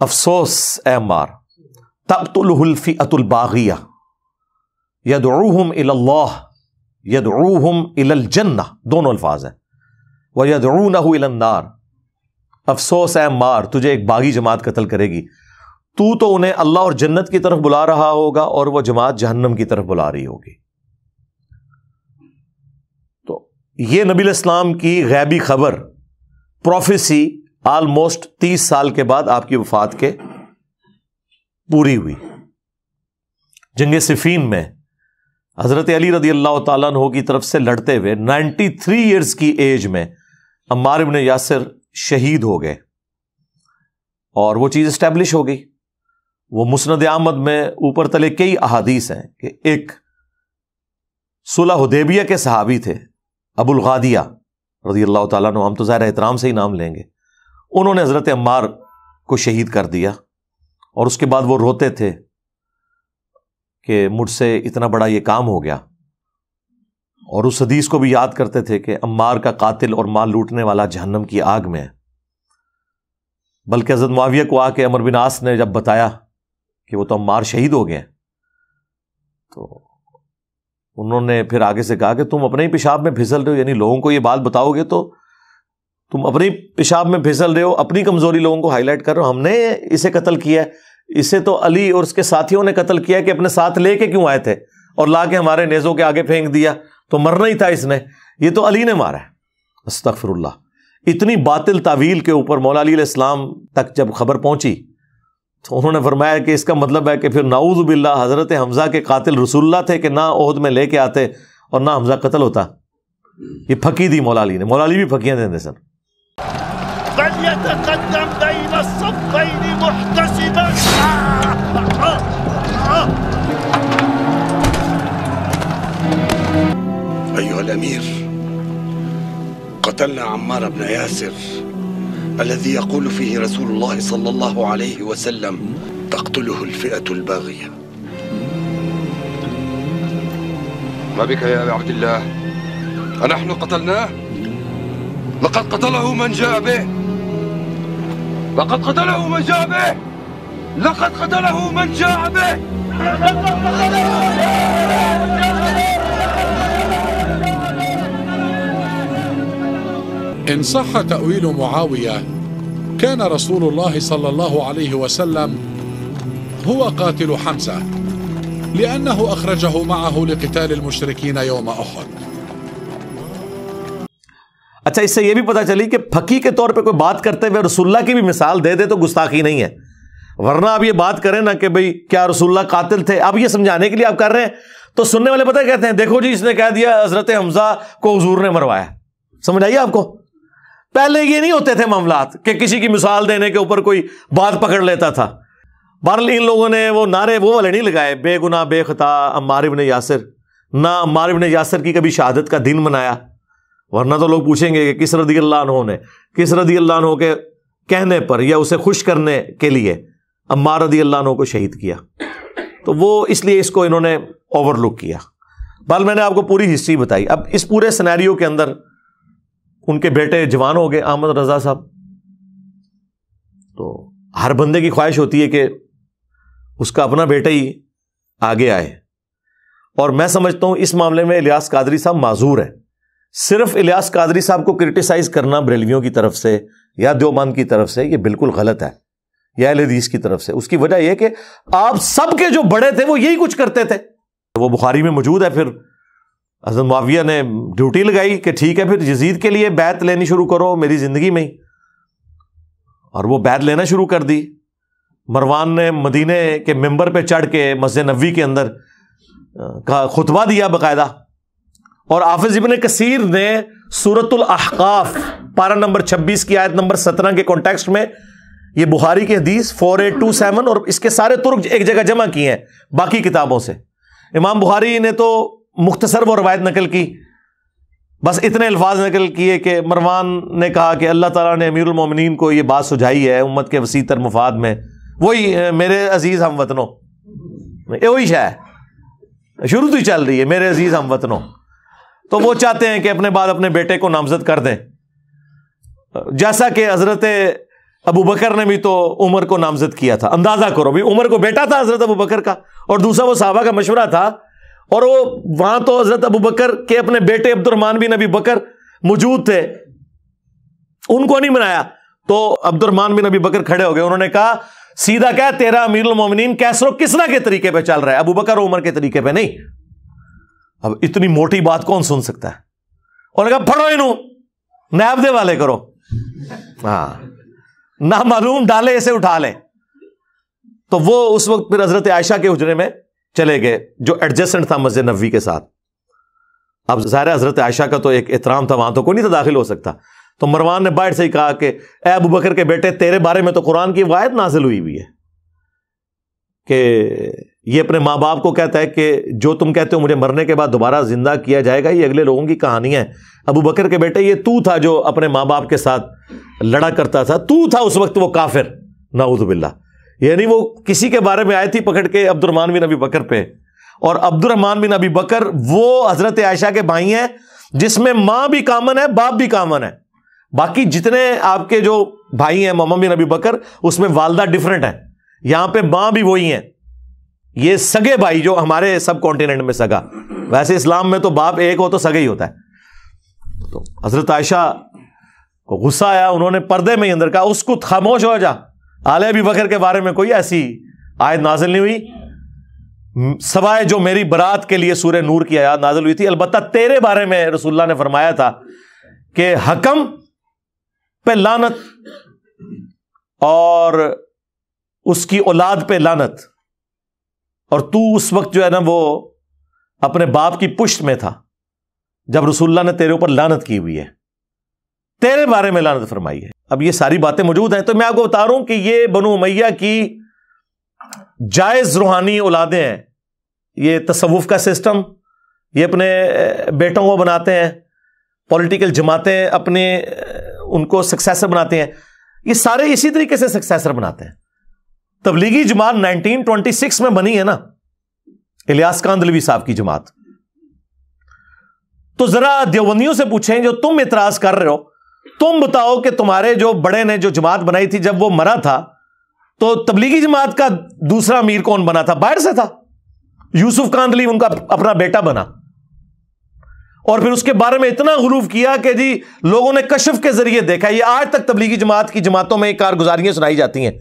افسوس اے عمار، تقتلہ الفئۃ الباغیہ یدعوہم الی اللہ یدعوہم الی الجنہ، دونوں الفاظ ہیں، ویدعونہ الی النار. افسوس اے عمار، تجھے ایک باغی جماعت قتل کرے گی، تو انہیں اللہ اور جنت کی طرف بلا رہا ہوگا اور وہ جماعت جہنم کی طرف بلا رہی ہوگی. تو یہ نبی علیہ السلام کی غیبی خبر، پروفیسی، آلموسٹ 30 سال کے بعد آپ کی وفات کے پوری ہوئی. جنگ صفین میں حضرت علی رضی اللہ تعالیٰ عنہ کی طرف سے لڑتے ہوئے 93 ایئرز کی ایج میں عمار بن یاسر شہید ہو گئے، اور وہ چیز اسٹیبلش ہو گئی. وہ مسند احمد میں اوپر تلے کئی احادیث ہیں کہ ایک صلح حدیبیہ کے صحابی تھے ابو الغادیہ رضی اللہ تعالیٰ عنہ، ہم تو ظاہر احترام سے ہی نام لیں گے، انہوں نے حضرت عمار کو شہید کر دیا. اور اس کے بعد وہ روتے تھے کہ مجھ سے اتنا بڑا یہ کام ہو گیا، اور اس حدیث کو بھی یاد کرتے تھے کہ عمار کا قاتل اور مال لوٹنے والا جہنم کی آگ میں ہے. بلکہ حضرت معاویہ کو آ کے عمرو بن عاص نے جب بتایا کہ وہ تو عمار شہید ہو گئے، تو انہوں نے پھر آگے سے کہا کہ تم اپنے ہی پیشاب میں پھسل رہے ہو، یعنی لوگوں کو یہ بات بتاؤ گے تو تم اپنی پیشاب میں پھسل رہے ہو، اپنی کمزوری لوگوں کو ہائی لائٹ کر رہے ہو. ہم نے اسے قتل کیا ہے، اسے تو علی اور اس کے ساتھیوں نے قتل کیا کہ اپنے ساتھ لے کے کیوں آئے تھے اور لا کے ہمارے نیزوں کے آگے پھینک دیا، تو مرنا ہی تھا اس نے، یہ تو علی نے مارا ہے. استغفر اللہ. اتنی باطل تعویل کے اوپر مولا علی علیہ السلام تک جب خبر پہنچی تو انہوں نے فرمایا کہ اس کا مطلب ہے کہ پھر نعوذ باللہ حضرت حمزہ کے قاتل رسول اللہ تھے کہ نہ عہد میں لے کے آتے اور نہ حمزہ قتل ہوتا. یہ پھکی دی مولا علی نے، مولا علی بھی پھکیاں دیندے سن. فليتقدم بين الصفين محتسبا. أيها الأمير، قتلنا عمار بن ياسر الذي يقول فيه رسول الله صلى الله عليه وسلم تقتله الفئة الباغية. ما بك يا أبا عبد الله؟ أنحن قتلناه؟ لقد قتله من جاء به. لقد قتله من جاء به. لقد قتله من جاء به. إن صح تأويل معاوية كان رسول الله صلى الله عليه وسلم هو قاتل حمزة لأنه أخرجه معه لقتال المشركين يوم أحد. اچھا، اس سے یہ بھی پتہ چلی کہ پھکی کے طور پہ کوئی بات کرتے ہوئے رسول اللہ کی بھی مثال دے دے تو گستاخی نہیں ہے، ورنہ آپ یہ بات کریں نا کہ بھئی کیا رسول اللہ قاتل تھے، اب یہ سمجھانے کے لیے آپ کر رہے ہیں تو سننے والے پتہ کہتے ہیں دیکھو جی اس نے کہہ دیا حضرت حمزہ کو حضور نے مروایا. سمجھ آئیے آپ کو؟ پہلے یہ نہیں ہوتے تھے معاملات کہ کسی کی مثال دینے کے اوپر کوئی بات پکڑ لیتا تھا. بہرحال ان لوگوں نے وہ نعرے وہ والے نہیں لگائے بے گناہ بے خطا عمار ابن یاسر، نہ عمار ابن یاسر کی کبھی شہادت کا دن منایا، ورنہ تو لوگ پوچھیں گے کہ کس رضی اللہ عنہ نے کس رضی اللہ عنہ کے کہنے پر یا اسے خوش کرنے کے لیے عمار رضی اللہ عنہ کو شہید کیا، تو وہ اس لیے اس کو انہوں نے اوور لک کیا. بہرحال میں نے آپ کو پوری ہسٹری بتائی. اب اس پورے سینیریو کے اندر ان کے بیٹے جوان ہو گئے، احمد رضا صاحب. تو ہر بندے کی خواہش ہوتی ہے کہ اس کا اپنا بیٹا ہی آگے آئے، اور میں سمجھتا ہوں اس معاملے میں الیاس قادری صاحب معذور ہے. صرف الیاس قادری صاحب کو کرٹیسائز کرنا بریلویوں کی طرف سے یا دیوبند کی طرف سے یہ بالکل غلط ہے، یا اہل حدیث کی طرف سے. اس کی وجہ یہ کہ آپ سب کے جو بڑے تھے وہ یہی کچھ کرتے تھے. وہ بخاری میں موجود ہے. پھر حضرت معاویہ نے ڈیوٹی لگائی کہ ٹھیک ہے پھر یزید کے لیے بیعت لینی شروع کرو میری زندگی میں ہی، اور وہ بیعت لینا شروع کر دی. مروان نے مدینے کے ممبر پہ چڑھ کے مسجد نبوی کے اندر کا خطبہ دیا باقاعدہ، اور حافظ ابن کثیر نے سورۃ الاحقاف پارہ نمبر 26 کی آیت نمبر 17 کے کانٹیکسٹ میں یہ بخاری کی حدیث 4827 اور اس کے سارے ترک ایک جگہ جمع کیے ہیں باقی کتابوں سے. امام بخاری نے تو مختصر وہ روایت نقل کی، بس اتنے الفاظ نقل کیے کہ مروان نے کہا کہ اللہ تعالیٰ نے امیر المومنین کو یہ بات سجائی ہے امت کے وسیع تر مفاد میں، وہی میرے عزیز ہم وطنوں، وہی شاید شروع تو ہی چل رہی ہے میرے عزیز ہم وطنوں. تو وہ چاہتے ہیں کہ اپنے بعد اپنے بیٹے کو نامزد کر دیں، جیسا کہ حضرت ابو بکر نے بھی تو عمر کو نامزد کیا تھا. اندازہ کرو بھی عمر کو بیٹا تھا حضرت ابو بکر کا، اور دوسرا وہ صحابہ کا مشورہ تھا، اور وہ وہاں تو حضرت ابو بکر کے اپنے بیٹے عبد الرحمن بن ابی بکر موجود تھے، ان کو نہیں منایا. تو عبد الرحمن بن ابی بکر کھڑے ہو گئے، انہوں نے کہا سیدھا کیا تیرا امیر المومنین کیسر و کسرا کے طریقے پہ چل رہا ہے، ابو بکر و عمر کے طریقے پہ نہیں. اب اتنی موٹی بات کون سن سکتا ہے؟ انہوں نے کہا پھڑو انہوں نیب دے والے کرو، ہاں نہ معلوم ڈالے اسے اٹھا لے. تو وہ اس وقت پھر حضرت عائشہ کے حجرے میں چلے گئے جو ایڈجسٹنٹ تھا مسجد نبوی کے ساتھ. اب ظاہر حضرت عائشہ کا تو ایک احترام تھا، وہاں تو کوئی نہیں تھا داخل ہو سکتا. تو مروان نے باہر سے ہی کہا کہ اے ابو بکر کے بیٹے تیرے بارے میں تو قرآن کی آیت نازل ہوئی ہوئی ہے کہ یہ اپنے ماں باپ کو کہتا ہے کہ جو تم کہتے ہو مجھے مرنے کے بعد دوبارہ زندہ کیا جائے گا یہ اگلے لوگوں کی کہانی ہے. ابو بکر کے بیٹے یہ تو تھا جو اپنے ماں باپ کے ساتھ لڑا کرتا تھا، تو تھا اس وقت وہ کافر، نعوذ باللہ. یعنی وہ کسی کے بارے میں آئے تھی پکڑ کے عبد الرحمن بن ابی بکر پہ، اور عبد الرحمن بن ابی بکر وہ حضرت عائشہ کے بھائی ہیں جس میں ماں بھی کامن ہے باپ بھی کامن ہے. باقی جتنے آپ کے جو بھائی ہیں محمد بن ابی بکر اس میں والدہ ڈیفرنٹ ہیں، یہاں پہ ماں بھی وہی ہیں. یہ سگے بھائی جو ہمارے سب کانٹیننٹ میں سگا، ویسے اسلام میں تو باپ ایک ہو تو سگا ہی ہوتا ہے. تو حضرت عائشہ کو غصہ آیا، انہوں نے پردے میں ہی اندر کہا اس کو خاموش ہو جا، آل ابی بکر کے بارے میں کوئی ایسی آیت نازل نہیں ہوئی سوائے جو میری برات کے لیے سورہ نور کی آیات نازل ہوئی تھی. البتہ تیرے بارے میں رسول اللہ نے فرمایا تھا کہ حکم پہ لعنت اور اس کی اولاد پہ لعنت، اور تو اس وقت جو ہے نا وہ اپنے باپ کی پشت میں تھا جب رسول اللہ نے تیرے اوپر لعنت کی ہوئی ہے، تیرے بارے میں لعنت فرمائی ہے. اب یہ ساری باتیں موجود ہیں. تو میں آپ کو بتا رہا ہوں کہ یہ بنو امیہ کی جائز روحانی اولادیں ہیں. یہ تصوف کا سسٹم یہ اپنے بیٹوں کو بناتے ہیں، پولیٹیکل جماعتیں اپنے ان کو سکسیسر بناتے ہیں، یہ سارے اسی طریقے سے سکسیسر بناتے ہیں. تبلیغی جماعت 1926 میں بنی ہے نا، الیاس کاندھلوی صاحب کی جماعت. تو ذرا دیوبندیوں سے پوچھیں جو تم اعتراض کر رہے ہو، تم بتاؤ کہ تمہارے جو بڑے نے جو جماعت بنائی تھی جب وہ مرا تھا تو تبلیغی جماعت کا دوسرا امیر کون بنا تھا؟ باہر سے تھا، یوسف کاندھلی ان کا اپنا بیٹا بنا. اور پھر اس کے بارے میں اتنا غلوف کیا کہ جی لوگوں نے کشف کے ذریعے دیکھا. یہ آج تک تبلیغی جماعت کی جماعتوں میں کارگزاریاں سنائی جاتی ہیں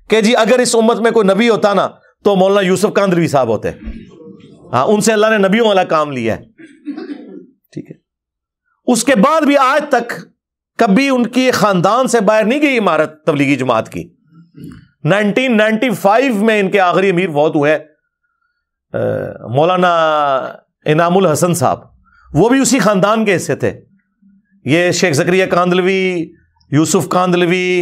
کہ جی اگر اس امت میں کوئی نبی ہوتا نا تو مولانا یوسف کاندھلوی صاحب ہوتے. ہاں، ان سے اللہ نے نبیوں والا کام لیا ہے. ٹھیک ہے. اس کے بعد بھی آج تک کبھی ان کی خاندان سے باہر نہیں گئی عمارت تبلیغی جماعت کی. 1995 میں ان کے آخری امیر فوت ہوئے مولانا انعام الحسن صاحب، وہ بھی اسی خاندان کے حصے تھے. یہ شیخ زکریا کاندھلوی، یوسف کاندھلوی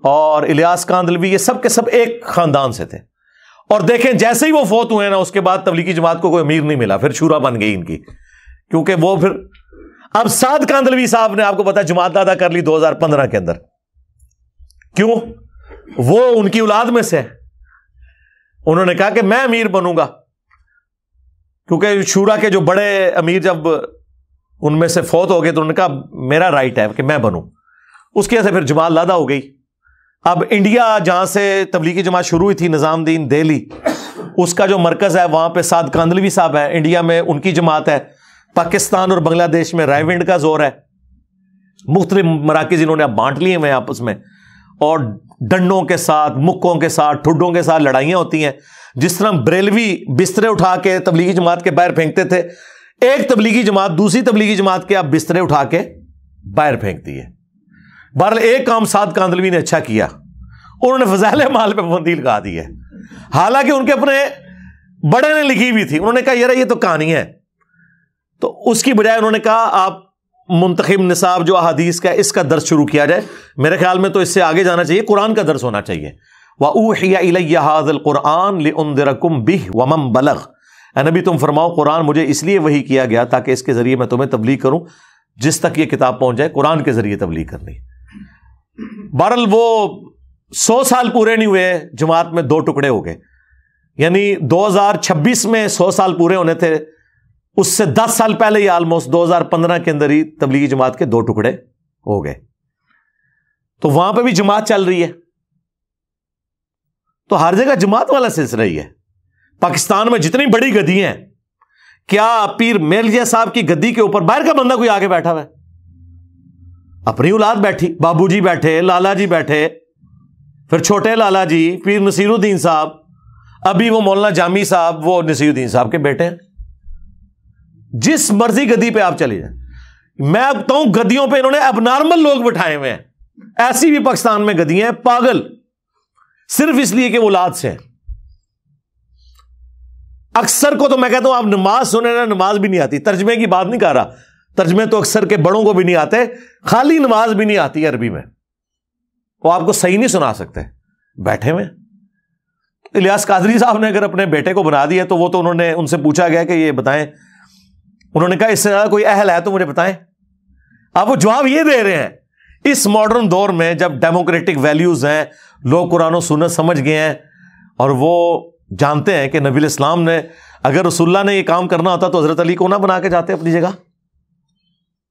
اور الیاس کاندھلوی، یہ سب کے سب ایک خاندان سے تھے. اور دیکھیں جیسے ہی وہ فوت ہوئے نا اس کے بعد تبلیغی جماعت کو کوئی امیر نہیں ملا، پھر شورا بن گئی ان کی. کیونکہ وہ پھر اب سعد کاندھلوی صاحب نے آپ کو پتا جماعت دادا کر لی 2015 کے اندر. کیوں؟ وہ ان کی اولاد میں سے انہوں نے کہا کہ میں امیر بنوں گا، کیونکہ شورا کے جو بڑے امیر جب ان میں سے فوت ہو گئے تو انہوں نے کہا میرا رائٹ ہے کہ میں بنوں. اس کی وجہ سے پھر جماعت لادا ہو گئی. اب انڈیا جہاں سے تبلیغی جماعت شروع ہوئی تھی، نظام دین دہلی، اس کا جو مرکز ہے وہاں پہ سعد کاندھلوی صاحب ہے. انڈیا میں ان کی جماعت ہے. پاکستان اور بنگلہ دیش میں رائے ونڈ کا زور ہے. مختلف مراکز انہوں نے اب بانٹ لیے ہوئے آپس میں، اور ڈنڈوں کے ساتھ، مکوں کے ساتھ، ٹھڈوں کے ساتھ لڑائیاں ہوتی ہیں. جس طرح بریلوی بسترے اٹھا کے تبلیغی جماعت کے باہر پھینکتے تھے، ایک تبلیغی جماعت دوسری تبلیغی جماعت کے اب بسترے اٹھا کے باہر پھینکتی ہے. بہرحال ایک کام سعد کاندھلوی نے اچھا کیا، انہوں نے فضائل اعمال پہ پابندی لگا دی ہے. حالانکہ ان کے اپنے بڑے نے لکھی ہوئی تھی. انہوں نے کہا یار یہ تو کہانی ہے، تو اس کی بجائے انہوں نے کہا آپ منتخب نصاب جو احادیث کا اس کا درس شروع کیا جائے. میرے خیال میں تو اس سے آگے جانا چاہیے، قرآن کا درس ہونا چاہیے. وَأُوحِيَ إِلَيَّ هَذَا الْقُرْآنُ لِأُنذِرَكُمْ بِهِ وَمَنْ بَلَغَ. اے نبی تم فرماؤ قرآن مجھے اس لیے وحی کیا گیا تاکہ اس کے ذریعے میں تمہیں تبلیغ کروں، جس تک یہ کتاب پہنچ جائے قرآن کے ذریعے تبلیغ کرنی. بہرحال وہ 100 سال پورے نہیں ہوئے، جماعت میں 2 ٹکڑے ہو گئے. یعنی 2026 میں 100 سال پورے ہونے تھے، اس سے 10 سال پہلے ہی آلموسٹ 2015 کے اندر ہی تبلیغی جماعت کے 2 ٹکڑے ہو گئے. تو وہاں پہ بھی جماعت چل رہی ہے. تو ہر جگہ جماعت والا سلسلہ ہی ہے. پاکستان میں جتنی بڑی گدی ہیں، کیا پیر میرزا صاحب کی گدی کے اوپر باہر کا بندہ کوئی آگے بیٹھا ہوا ہے؟ اپنی اولاد بیٹھی، بابو جی بیٹھے، لالا جی بیٹھے، پھر چھوٹے لالا جی، پیر نصیر الدین صاحب، ابھی وہ مولانا جامی صاحب وہ نصیر الدین صاحب کے بیٹے ہیں. جس مرضی گدی پہ آپ چلے جائیں. میں اب بتاؤں گدیوں پہ انہوں نے اب نارمل لوگ بٹھائے ہوئے ہیں. ایسی بھی پاکستان میں گدیاں ہیں پاگل، صرف اس لیے کہ وہ اولاد سے ہیں. اکثر کو تو میں کہتا ہوں آپ نماز سنیں نا، نماز بھی نہیں آتی. ترجمے کی بات نہیں کر رہا، ترجمے تو اکثر کے بڑوں کو بھی نہیں آتے، خالی نماز بھی نہیں آتی عربی میں، وہ آپ کو صحیح نہیں سنا سکتے بیٹھے ہوئے. الیاس قادری صاحب نے اگر اپنے بیٹے کو بنا دیا تو وہ تو انہوں نے ان سے پوچھا گیا کہ یہ بتائیں، انہوں نے کہا اس سے زیادہ کوئی اہل ہے تو مجھے بتائیں. اب وہ جواب یہ دے رہے ہیں اس ماڈرن دور میں جب ڈیموکریٹک ویلیوز ہیں، لوگ قرآن و سنت سمجھ گئے ہیں، اور وہ جانتے ہیں کہ نبی الاسلام نے اگر رسول اللہ نے یہ کام کرنا ہوتا تو حضرت علی کو نہ بنا کے جاتے اپنی جگہ.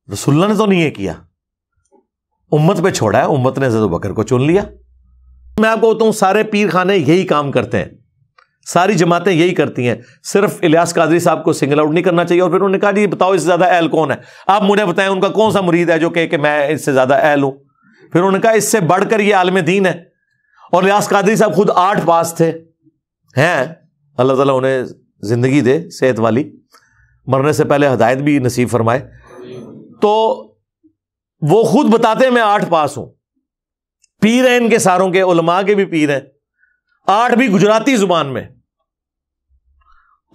رسول اللہ نے تو نہیں یہ کیا، امت پہ چھوڑا ہے، امت نے حضرت بکر کو چن لیا. میں آپ کو بتاؤں سارے پیر خانے یہی کام کرتے ہیں، ساری جماعتیں یہی کرتی ہیں. صرف الیاس قادری صاحب کو سنگل آؤٹ نہیں کرنا چاہیے. اور پھر انہوں نے کہا جی بتاؤ اس سے زیادہ اہل کون ہے؟ آپ مجھے بتائیں ان کا کون سا مرید ہے جو کہ میں اس سے زیادہ اہل ہوں. پھر انہوں نے کہا اس سے بڑھ کر یہ عالم دین ہے. اور الیاس قادری صاحب خود 8 پاس تھے ہیں، اللہ تعالیٰ انہیں زندگی دے صحت والی، مرنے سے پہلے ہدایت بھی نصیب فرمائے. تو وہ خود بتاتے ہیں میں 8 پاس ہوں، پیر ہیں ان کے ساروں کے، علماء کے بھی پیر ہیں، 8 بھی گجراتی زبان میں.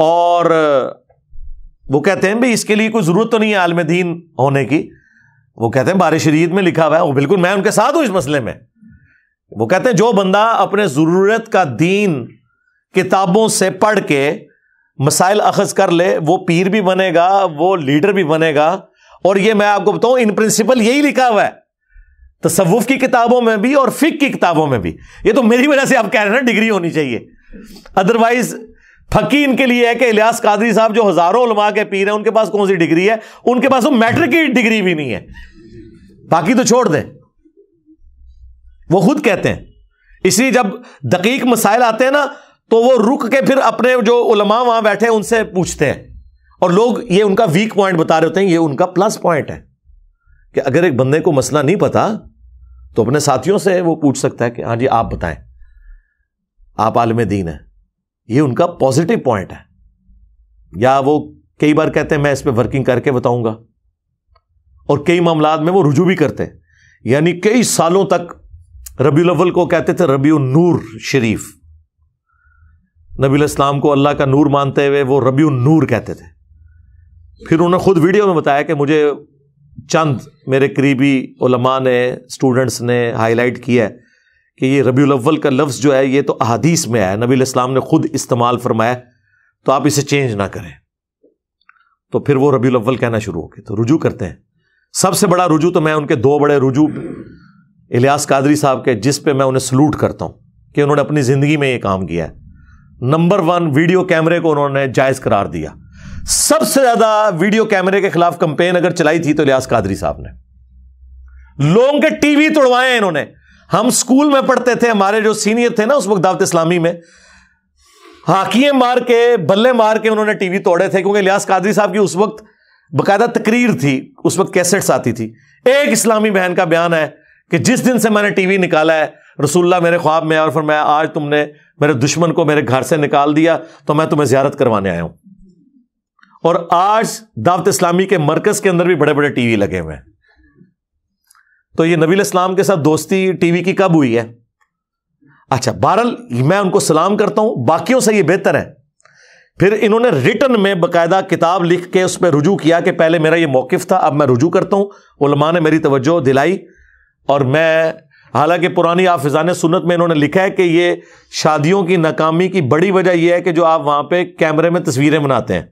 اور وہ کہتے ہیں بھائی اس کے لیے کوئی ضرورت تو نہیں ہے عالم دین ہونے کی. وہ کہتے ہیں بارِ شریعت میں لکھا ہوا ہے، وہ بالکل میں ان کے ساتھ ہوں اس مسئلے میں. وہ کہتے ہیں جو بندہ اپنے ضرورت کا دین کتابوں سے پڑھ کے مسائل اخذ کر لے وہ پیر بھی بنے گا، وہ لیڈر بھی بنے گا. اور یہ میں آپ کو بتاؤں ان پرنسپل یہی لکھا ہوا ہے. تصوف کی کتابوں میں بھی اور فقہ کی کتابوں میں بھی. یہ تو میری وجہ سے آپ کہہ رہے ہیں نا ڈگری ہونی چاہیے, ادروائز فقی ان کے لیے ہے کہ الیاس قادری صاحب جو ہزاروں علماء کے پیر ہیں ان کے پاس کون سی ڈگری ہے؟ ان کے پاس وہ میٹرک کی ڈگری بھی نہیں ہے, باقی تو چھوڑ دیں. وہ خود کہتے ہیں, اس لیے جب دقیق مسائل آتے ہیں نا تو وہ رک کے پھر اپنے جو علماء وہاں بیٹھے ہیں ان سے پوچھتے ہیں, اور لوگ یہ ان کا ویک پوائنٹ بتا رہے ہوتے ہیں, یہ ان کا پلس پوائنٹ ہے کہ اگر ایک بندے کو مسئلہ نہیں پتا تو اپنے ساتھیوں سے وہ پوچھ سکتا ہے کہ ہاں جی آپ بتائیں, آپ عالم دین ہیں. یہ ان کا پازیٹو پوائنٹ ہے. یا وہ کئی بار کہتے ہیں میں اس پہ ورکنگ کر کے بتاؤں گا, اور کئی معاملات میں وہ رجوع بھی کرتے ہیں. یعنی کئی سالوں تک ربیع الاول کو کہتے تھے ربیع النور شریف, نبی علیہ السلام کو اللہ کا نور مانتے ہوئے وہ ربیع النور کہتے تھے. پھر انہوں نے خود ویڈیو میں بتایا کہ مجھے چند میرے قریبی علماء نے, اسٹوڈنٹس نے ہائی لائٹ کیا ہے کہ یہ ربیع الاول کا لفظ جو ہے یہ تو احادیث میں ہے, نبی علیہ السلام نے خود استعمال فرمایا, تو آپ اسے چینج نہ کریں. تو پھر وہ ربیع الاول کہنا شروع ہو گئے, تو رجوع کرتے ہیں. سب سے بڑا رجوع تو میں ان کے دو بڑے رجوع الیاس قادری صاحب کے, جس پہ میں انہیں سلوٹ کرتا ہوں کہ انہوں نے اپنی زندگی میں یہ کام کیا ہے. نمبر 1, ویڈیو کیمرے کو انہوں نے جائز قرار دیا. سب سے زیادہ ویڈیو کیمرے کے خلاف کمپین اگر چلائی تھی تو الیاس قادری صاحب نے. لوگوں کے ٹی وی توڑوائے ہیں انہوں نے. ہم اسکول میں پڑھتے تھے, ہمارے جو سینئر تھے نا اس وقت دعوت اسلامی میں, ہاکیاں مار کے بلے مار کے انہوں نے ٹی وی توڑے تھے, کیونکہ الیاس قادری صاحب کی اس وقت باقاعدہ تقریر تھی, اس وقت کیسٹس آتی تھی. ایک اسلامی بہن کا بیان ہے کہ جس دن سے میں نے ٹی وی نکالا ہے رسول اللہ میرے خواب میں اور فرمایا آج تم نے میرے دشمن کو میرے گھر سے نکال دیا تو میں تمہیں زیارت کروانے آیا ہوں. اور آج دعوت اسلامی کے مرکز کے اندر بھی بڑے بڑے ٹی وی لگے ہوئے ہیں. تو یہ نبی علیہ السلام کے ساتھ دوستی ٹی وی کی کب ہوئی ہے؟ اچھا, بہرحال میں ان کو سلام کرتا ہوں, باقیوں سے یہ بہتر ہے. پھر انہوں نے ریٹن میں باقاعدہ کتاب لکھ کے اس پہ رجوع کیا کہ پہلے میرا یہ موقف تھا, اب میں رجوع کرتا ہوں. علماء نے میری توجہ دلائی, اور میں حالانکہ پرانی حافظان سنت میں انہوں نے لکھا ہے کہ یہ شادیوں کی ناکامی کی بڑی وجہ یہ ہے کہ جو آپ وہاں پہ کیمرے میں تصویریں بناتے ہیں.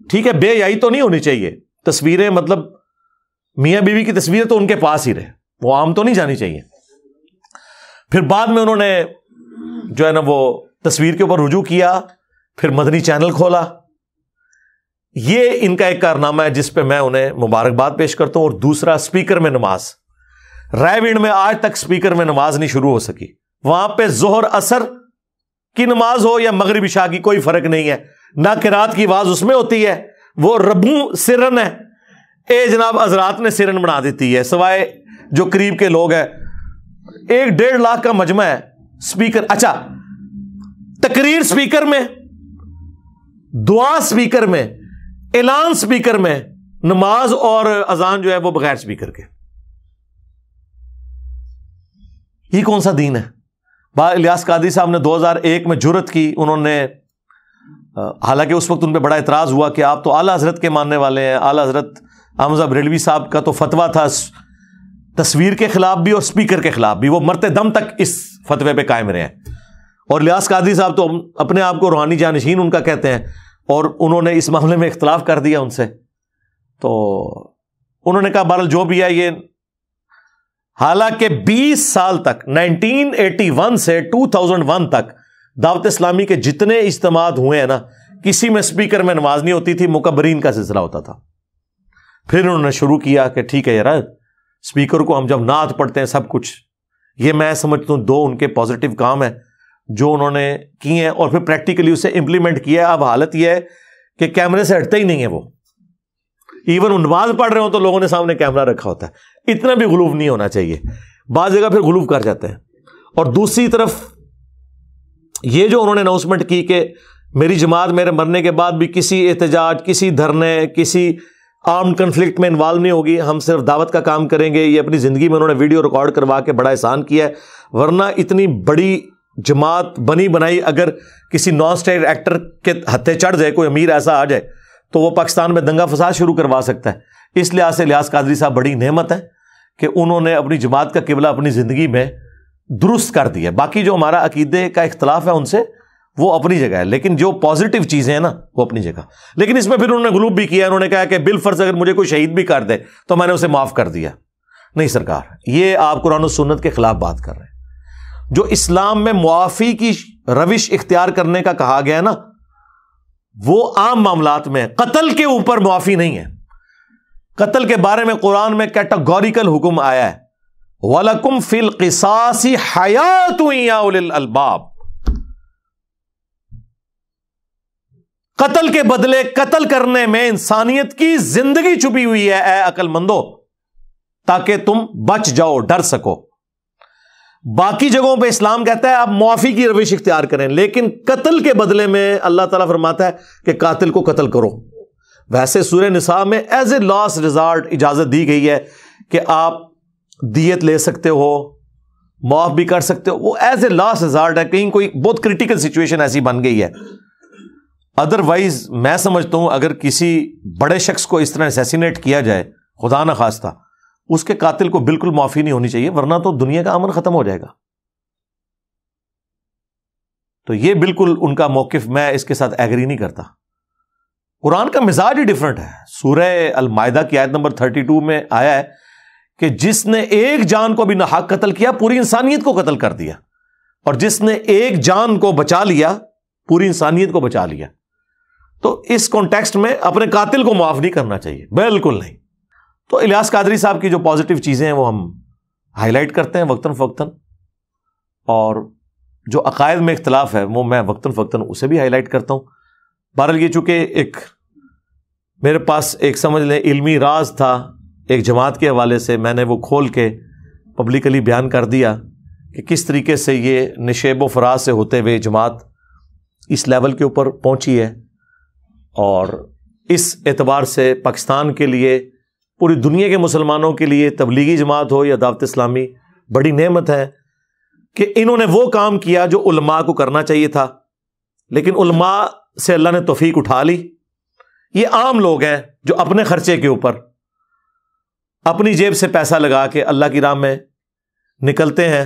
ٹھیک ہے, بے حیائی تو نہیں ہونی چاہیے, تصویریں مطلب میاں بیوی کی تصویریں تو ان کے پاس ہی رہے, وہ عام تو نہیں جانی چاہیے. پھر بعد میں انہوں نے جو ہے نا وہ تصویر کے اوپر رجوع کیا, پھر مدنی چینل کھولا. یہ ان کا ایک کارنامہ ہے جس پہ میں انہیں مبارکباد پیش کرتا ہوں. اور دوسرا, اسپیکر میں نماز. رائے وینڈ میں آج تک اسپیکر میں نماز نہیں شروع ہو سکی. وہاں پہ ظہر اثر کی نماز ہو یا مغرب عشاء کی کوئی فرق نہیں ہے, نہ قرات کی آواز اس میں ہوتی ہے, وہ ربوں سرن ہے. اے جناب حضرات نے سرن بنا دیتی ہے, سوائے جو قریب کے لوگ ہیں. 1-1.5 لاکھ کا مجمع ہے اسپیکر. اچھا, تقریر اسپیکر میں, دعا اسپیکر میں, اعلان اسپیکر میں, نماز اور اذان جو ہے وہ بغیر اسپیکر کے. یہ کون سا دین ہے؟ الیاس قادری صاحب نے 2001 میں جرت کی. انہوں نے حالانکہ اس وقت ان پہ بڑا اعتراض ہوا کہ آپ تو اعلیٰ حضرت کے ماننے والے ہیں. اعلیٰ حضرت احمد بریلوی صاحب کا تو فتویٰ تھا تصویر کے خلاف بھی اور اسپیکر کے خلاف بھی, وہ مرتے دم تک اس فتوے پہ قائم رہے ہیں. اور الیاس قادری صاحب تو اپنے آپ کو روحانی جانشین ان کا کہتے ہیں, اور انہوں نے اس معاملے میں اختلاف کر دیا ان سے. تو انہوں نے کہا بہرحال جو بھی ہے یہ, حالانکہ 20 سال تک 1981 سے 2001 تک دعوت اسلامی کے جتنے اجتماعات ہوئے ہیں نا, کسی میں اسپیکر میں نماز نہیں ہوتی تھی, مکبرین کا سلسلہ ہوتا تھا. پھر انہوں نے شروع کیا کہ ٹھیک ہے یار, اسپیکر کو ہم جب نعت پڑھتے ہیں سب کچھ. یہ میں سمجھتا ہوں 2 ان کے پازیٹیو کام ہیں جو انہوں نے کیے ہیں, اور پھر پریکٹیکلی اسے امپلیمنٹ کیا ہے. اب حالت یہ ہے کہ کیمرے سے ہٹتے ہی نہیں ہے وہ. ایون نماز پڑھ رہے ہوں تو لوگوں نے سامنے کیمرہ رکھا ہوتا ہے. اتنا بھی غلوف نہیں ہونا چاہیے, بعض جگہ پھر غلوف کر جاتے ہیں. اور دوسری طرف یہ جو انہوں نے اناؤنسمنٹ کی کہ میری جماعت میرے مرنے کے بعد بھی کسی احتجاج, کسی دھرنے, کسی آرمڈ کنفلکٹ میں انوالو نہیں ہوگی, ہم صرف دعوت کا کام کریں گے. یہ اپنی زندگی میں انہوں نے ویڈیو ریکارڈ کروا کے بڑا احسان کیا ہے. ورنہ اتنی بڑی جماعت بنی بنائی اگر کسی نان اسٹیٹ ایکٹر کے ہتھے چڑھ جائے, کوئی امیر ایسا آ جائے تو وہ پاکستان میں دنگا فساد شروع کروا سکتا ہے. اس لحاظ سے الیاس قادری صاحب بڑی نعمت ہے کہ انہوں نے اپنی جماعت کا قبلہ اپنی زندگی میں درست کر دیا. باقی جو ہمارا عقیدے کا اختلاف ہے ان سے, وہ اپنی جگہ ہے, لیکن جو پازیٹیو چیزیں ہیں نا وہ اپنی جگہ. لیکن اس میں پھر انہوں نے غلوب بھی کیا, انہوں نے کہا کہ بالفرض اگر مجھے کوئی شہید بھی کر دے تو میں نے اسے معاف کر دیا. نہیں سرکار، یہ آپ قرآن و سنت کے خلاف بات کر رہے ہیں۔ جو اسلام میں معافی کی روش اختیار کرنے کا کہا گیا ہے نا، وہ عام معاملات میں، قتل کے اوپر معافی نہیں ہے۔ قتل کے بارے میں قرآن میں کیٹاگوریکل حکم آیا ہے، وَلَكُمْ فِي الْقِصَاصِ حَيَاةٌ يَا أُولِي الْأَلْبَابِ۔ قتل کے بدلے قتل کرنے میں انسانیت کی زندگی چھپی ہوئی ہے اے عقل مندو، تاکہ تم بچ جاؤ، ڈر سکو۔ باقی جگہوں پہ اسلام کہتا ہے آپ معافی کی روش اختیار کریں، لیکن قتل کے بدلے میں اللہ تعالیٰ فرماتا ہے کہ قاتل کو قتل کرو۔ ویسے سورہ نساء میں ایز اے لاسٹ ریزارٹ اجازت دی گئی ہے کہ آپ دیت لے سکتے ہو، معاف بھی کر سکتے ہو، وہ ایز اے لاسٹ ریزارٹ ہے، کہیں کوئی بہت کرٹیکل سچویشن ایسی بن گئی ہے۔ ادروائز میں سمجھتا ہوں اگر کسی بڑے شخص کو اس طرح اسیسینیٹ کیا جائے خدا نہ خواستہ، اس کے قاتل کو بالکل معافی نہیں ہونی چاہیے، ورنہ تو دنیا کا امن ختم ہو جائے گا۔ تو یہ بالکل ان کا موقف، میں اس کے ساتھ ایگری نہیں کرتا۔ قرآن کا مزاج ہی ڈیفرنٹ ہے۔ سورہ المائدہ کی آیت نمبر 32 میں آیا ہے کہ جس نے ایک جان کو بھی ناحق قتل کیا، پوری انسانیت کو قتل کر دیا، اور جس نے ایک جان کو بچا لیا، پوری انسانیت کو بچا لیا۔ تو اس کانٹیکسٹ میں اپنے قاتل کو معاف نہیں کرنا چاہیے، بالکل نہیں۔ تو الیاس قادری صاحب کی جو پازیٹیو چیزیں ہیں وہ ہم ہائی لائٹ کرتے ہیں وقتاً فوقتاً، اور جو عقائد میں اختلاف ہے وہ میں وقتاً فوقتاً اسے بھی ہائی لائٹ کرتا ہوں۔ بہرحال یہ چونکہ ایک میرے پاس ایک سمجھ لیں علمی راز تھا ایک جماعت کے حوالے سے، میں نے وہ کھول کے پبلکلی بیان کر دیا کہ کس طریقے سے یہ نشیب و فراز سے ہوتے ہوئے جماعت اس لیول کے اوپر پہنچی ہے، اور اس اعتبار سے پاکستان کے لیے، پوری دنیا کے مسلمانوں کے لیے، تبلیغی جماعت ہو یا دعوت اسلامی، بڑی نعمت ہے کہ انہوں نے وہ کام کیا جو علماء کو کرنا چاہیے تھا، لیکن علماء سے اللہ نے توفیق اٹھا لی۔ یہ عام لوگ ہیں جو اپنے خرچے کے اوپر اپنی جیب سے پیسہ لگا کے اللہ کی راہ میں نکلتے ہیں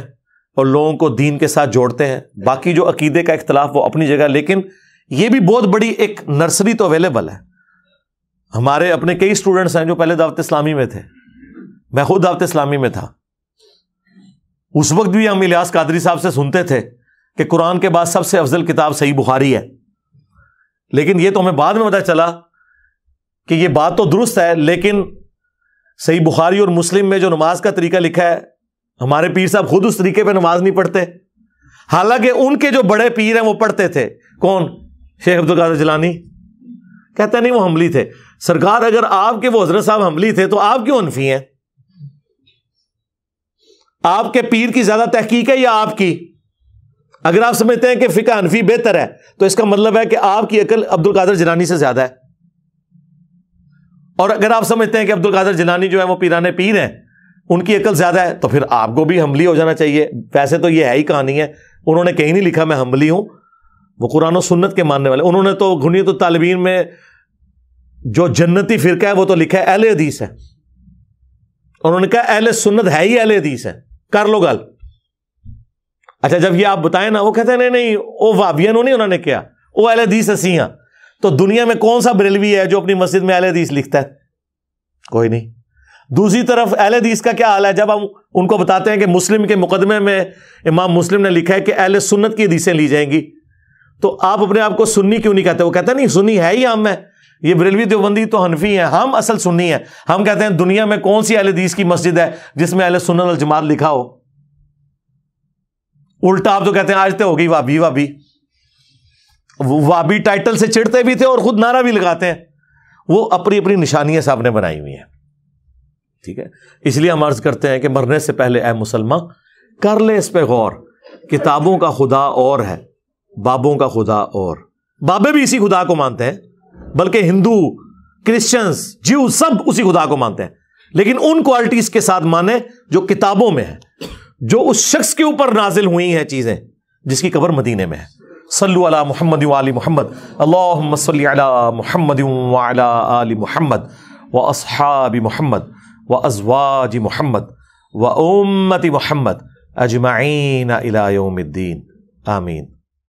اور لوگوں کو دین کے ساتھ جوڑتے ہیں۔ باقی جو عقیدے کا اختلاف وہ اپنی جگہ، لیکن یہ بھی بہت بڑی ایک نرسری تو اویلیبل ہے۔ ہمارے اپنے کئی اسٹوڈنٹس ہیں جو پہلے دعوت اسلامی میں تھے، میں خود دعوت اسلامی میں تھا، اس وقت بھی ہم الیاس قادری صاحب سے سنتے تھے کہ قرآن کے بعد سب سے افضل کتاب صحیح بخاری ہے، لیکن یہ تو ہمیں بعد میں پتہ چلا کہ یہ بات تو درست ہے، لیکن صحیح بخاری اور مسلم میں جو نماز کا طریقہ لکھا ہے، ہمارے پیر صاحب خود اس طریقے پہ نماز نہیں پڑھتے، حالانکہ ان کے جو بڑے پیر ہیں وہ پڑھتے تھے۔ کون؟ شیخ عبد القادر جیلانی۔ کہتے نہیں وہ حنبلی تھے۔ سرکار اگر آپ کے وہ حضرت صاحب حنبلی تھے تو آپ کیوں حنفی ہیں؟ آپ کے پیر کی زیادہ تحقیق ہے یا آپ کی؟ اگر آپ سمجھتے ہیں کہ فقہ حنفی بہتر ہے تو اس کا مطلب ہے کہ آپ کی عقل عبد القادر جیلانی سے زیادہ ہے، اور اگر آپ سمجھتے ہیں کہ عبد القادر جیلانی جو ہے وہ پیرانے پیر ہیں، ان کی عقل زیادہ ہے، تو پھر آپ کو بھی حنبلی ہو جانا چاہیے۔ ویسے تو یہ ہے ہی کہانی ہے، انہوں نے کہیں نہیں لکھا میں حنبلی ہوں، وہ قرآن و سنت کے ماننے والے۔ انہوں نے تو غنیۃ الطالبین میں جو جنتی فرقہ ہے وہ تو لکھا ہے اہل حدیث ہے، انہوں نے کہا اہل سنت ہے ہی اہل حدیث ہے، کر لو گل۔ اچھا جب یہ آپ بتائیں نا، وہ کہتے ہیں نہیں وہ وہابیوں نہیں، انہوں نے کیا وہ اہل حدیث اسی ہیں۔ تو دنیا میں کون سا بریلوی ہے جو اپنی مسجد میں اہل حدیث لکھتا ہے؟ کوئی نہیں۔ دوسری طرف اہل حدیث کا کیا حال ہے جب ہم ان کو بتاتے ہیں کہ مسلم کے مقدمے میں امام مسلم نے لکھا ہے کہ اہل سنت کی حدیثیں لی جائیں گی، تو آپ اپنے آپ کو سنی کیوں نہیں کہتے؟ وہ کہتے ہیں نہیں سنی ہے ہی ہم ہے، یہ بریلوی دیوبندی تو حنفی ہیں، ہم اصل سنی ہیں۔ ہم کہتے ہیں دنیا میں کون سی اہل حدیث کی مسجد ہے جس میں اہل سنت والجماعت لکھا ہو؟ الٹا آپ تو کہتے ہیں آج تو ہوگی وابی وابی، وابی ٹائٹل سے چڑھتے بھی تھے اور خود نعرہ بھی لگاتے ہیں۔ وہ اپنی اپنی نشانیاں صاحب نے بنائی ہوئی ہیں، ٹھیک ہے؟ اس لیے ہم عرض کرتے ہیں کہ مرنے سے پہلے اے مسلمان کر لے اس پہ غور، کتابوں کا خدا اور ہے، بابوں کا خدا اور۔ بابے بھی اسی خدا کو مانتے ہیں، بلکہ ہندو، کرسچنز، جیو سب اسی خدا کو مانتے ہیں، لیکن ان کوالٹیز کے ساتھ مانے جو کتابوں میں ہے، جو اس شخص کے اوپر نازل ہوئی ہیں چیزیں، جس کی قبر مدینے میں ہے۔ صلو علی محمد وآل محمد، اللہم صلی علی محمد وعلی آل محمد واصحاب محمد وازواج محمد وامت محمد اجمعین الی یوم الدین، آمین۔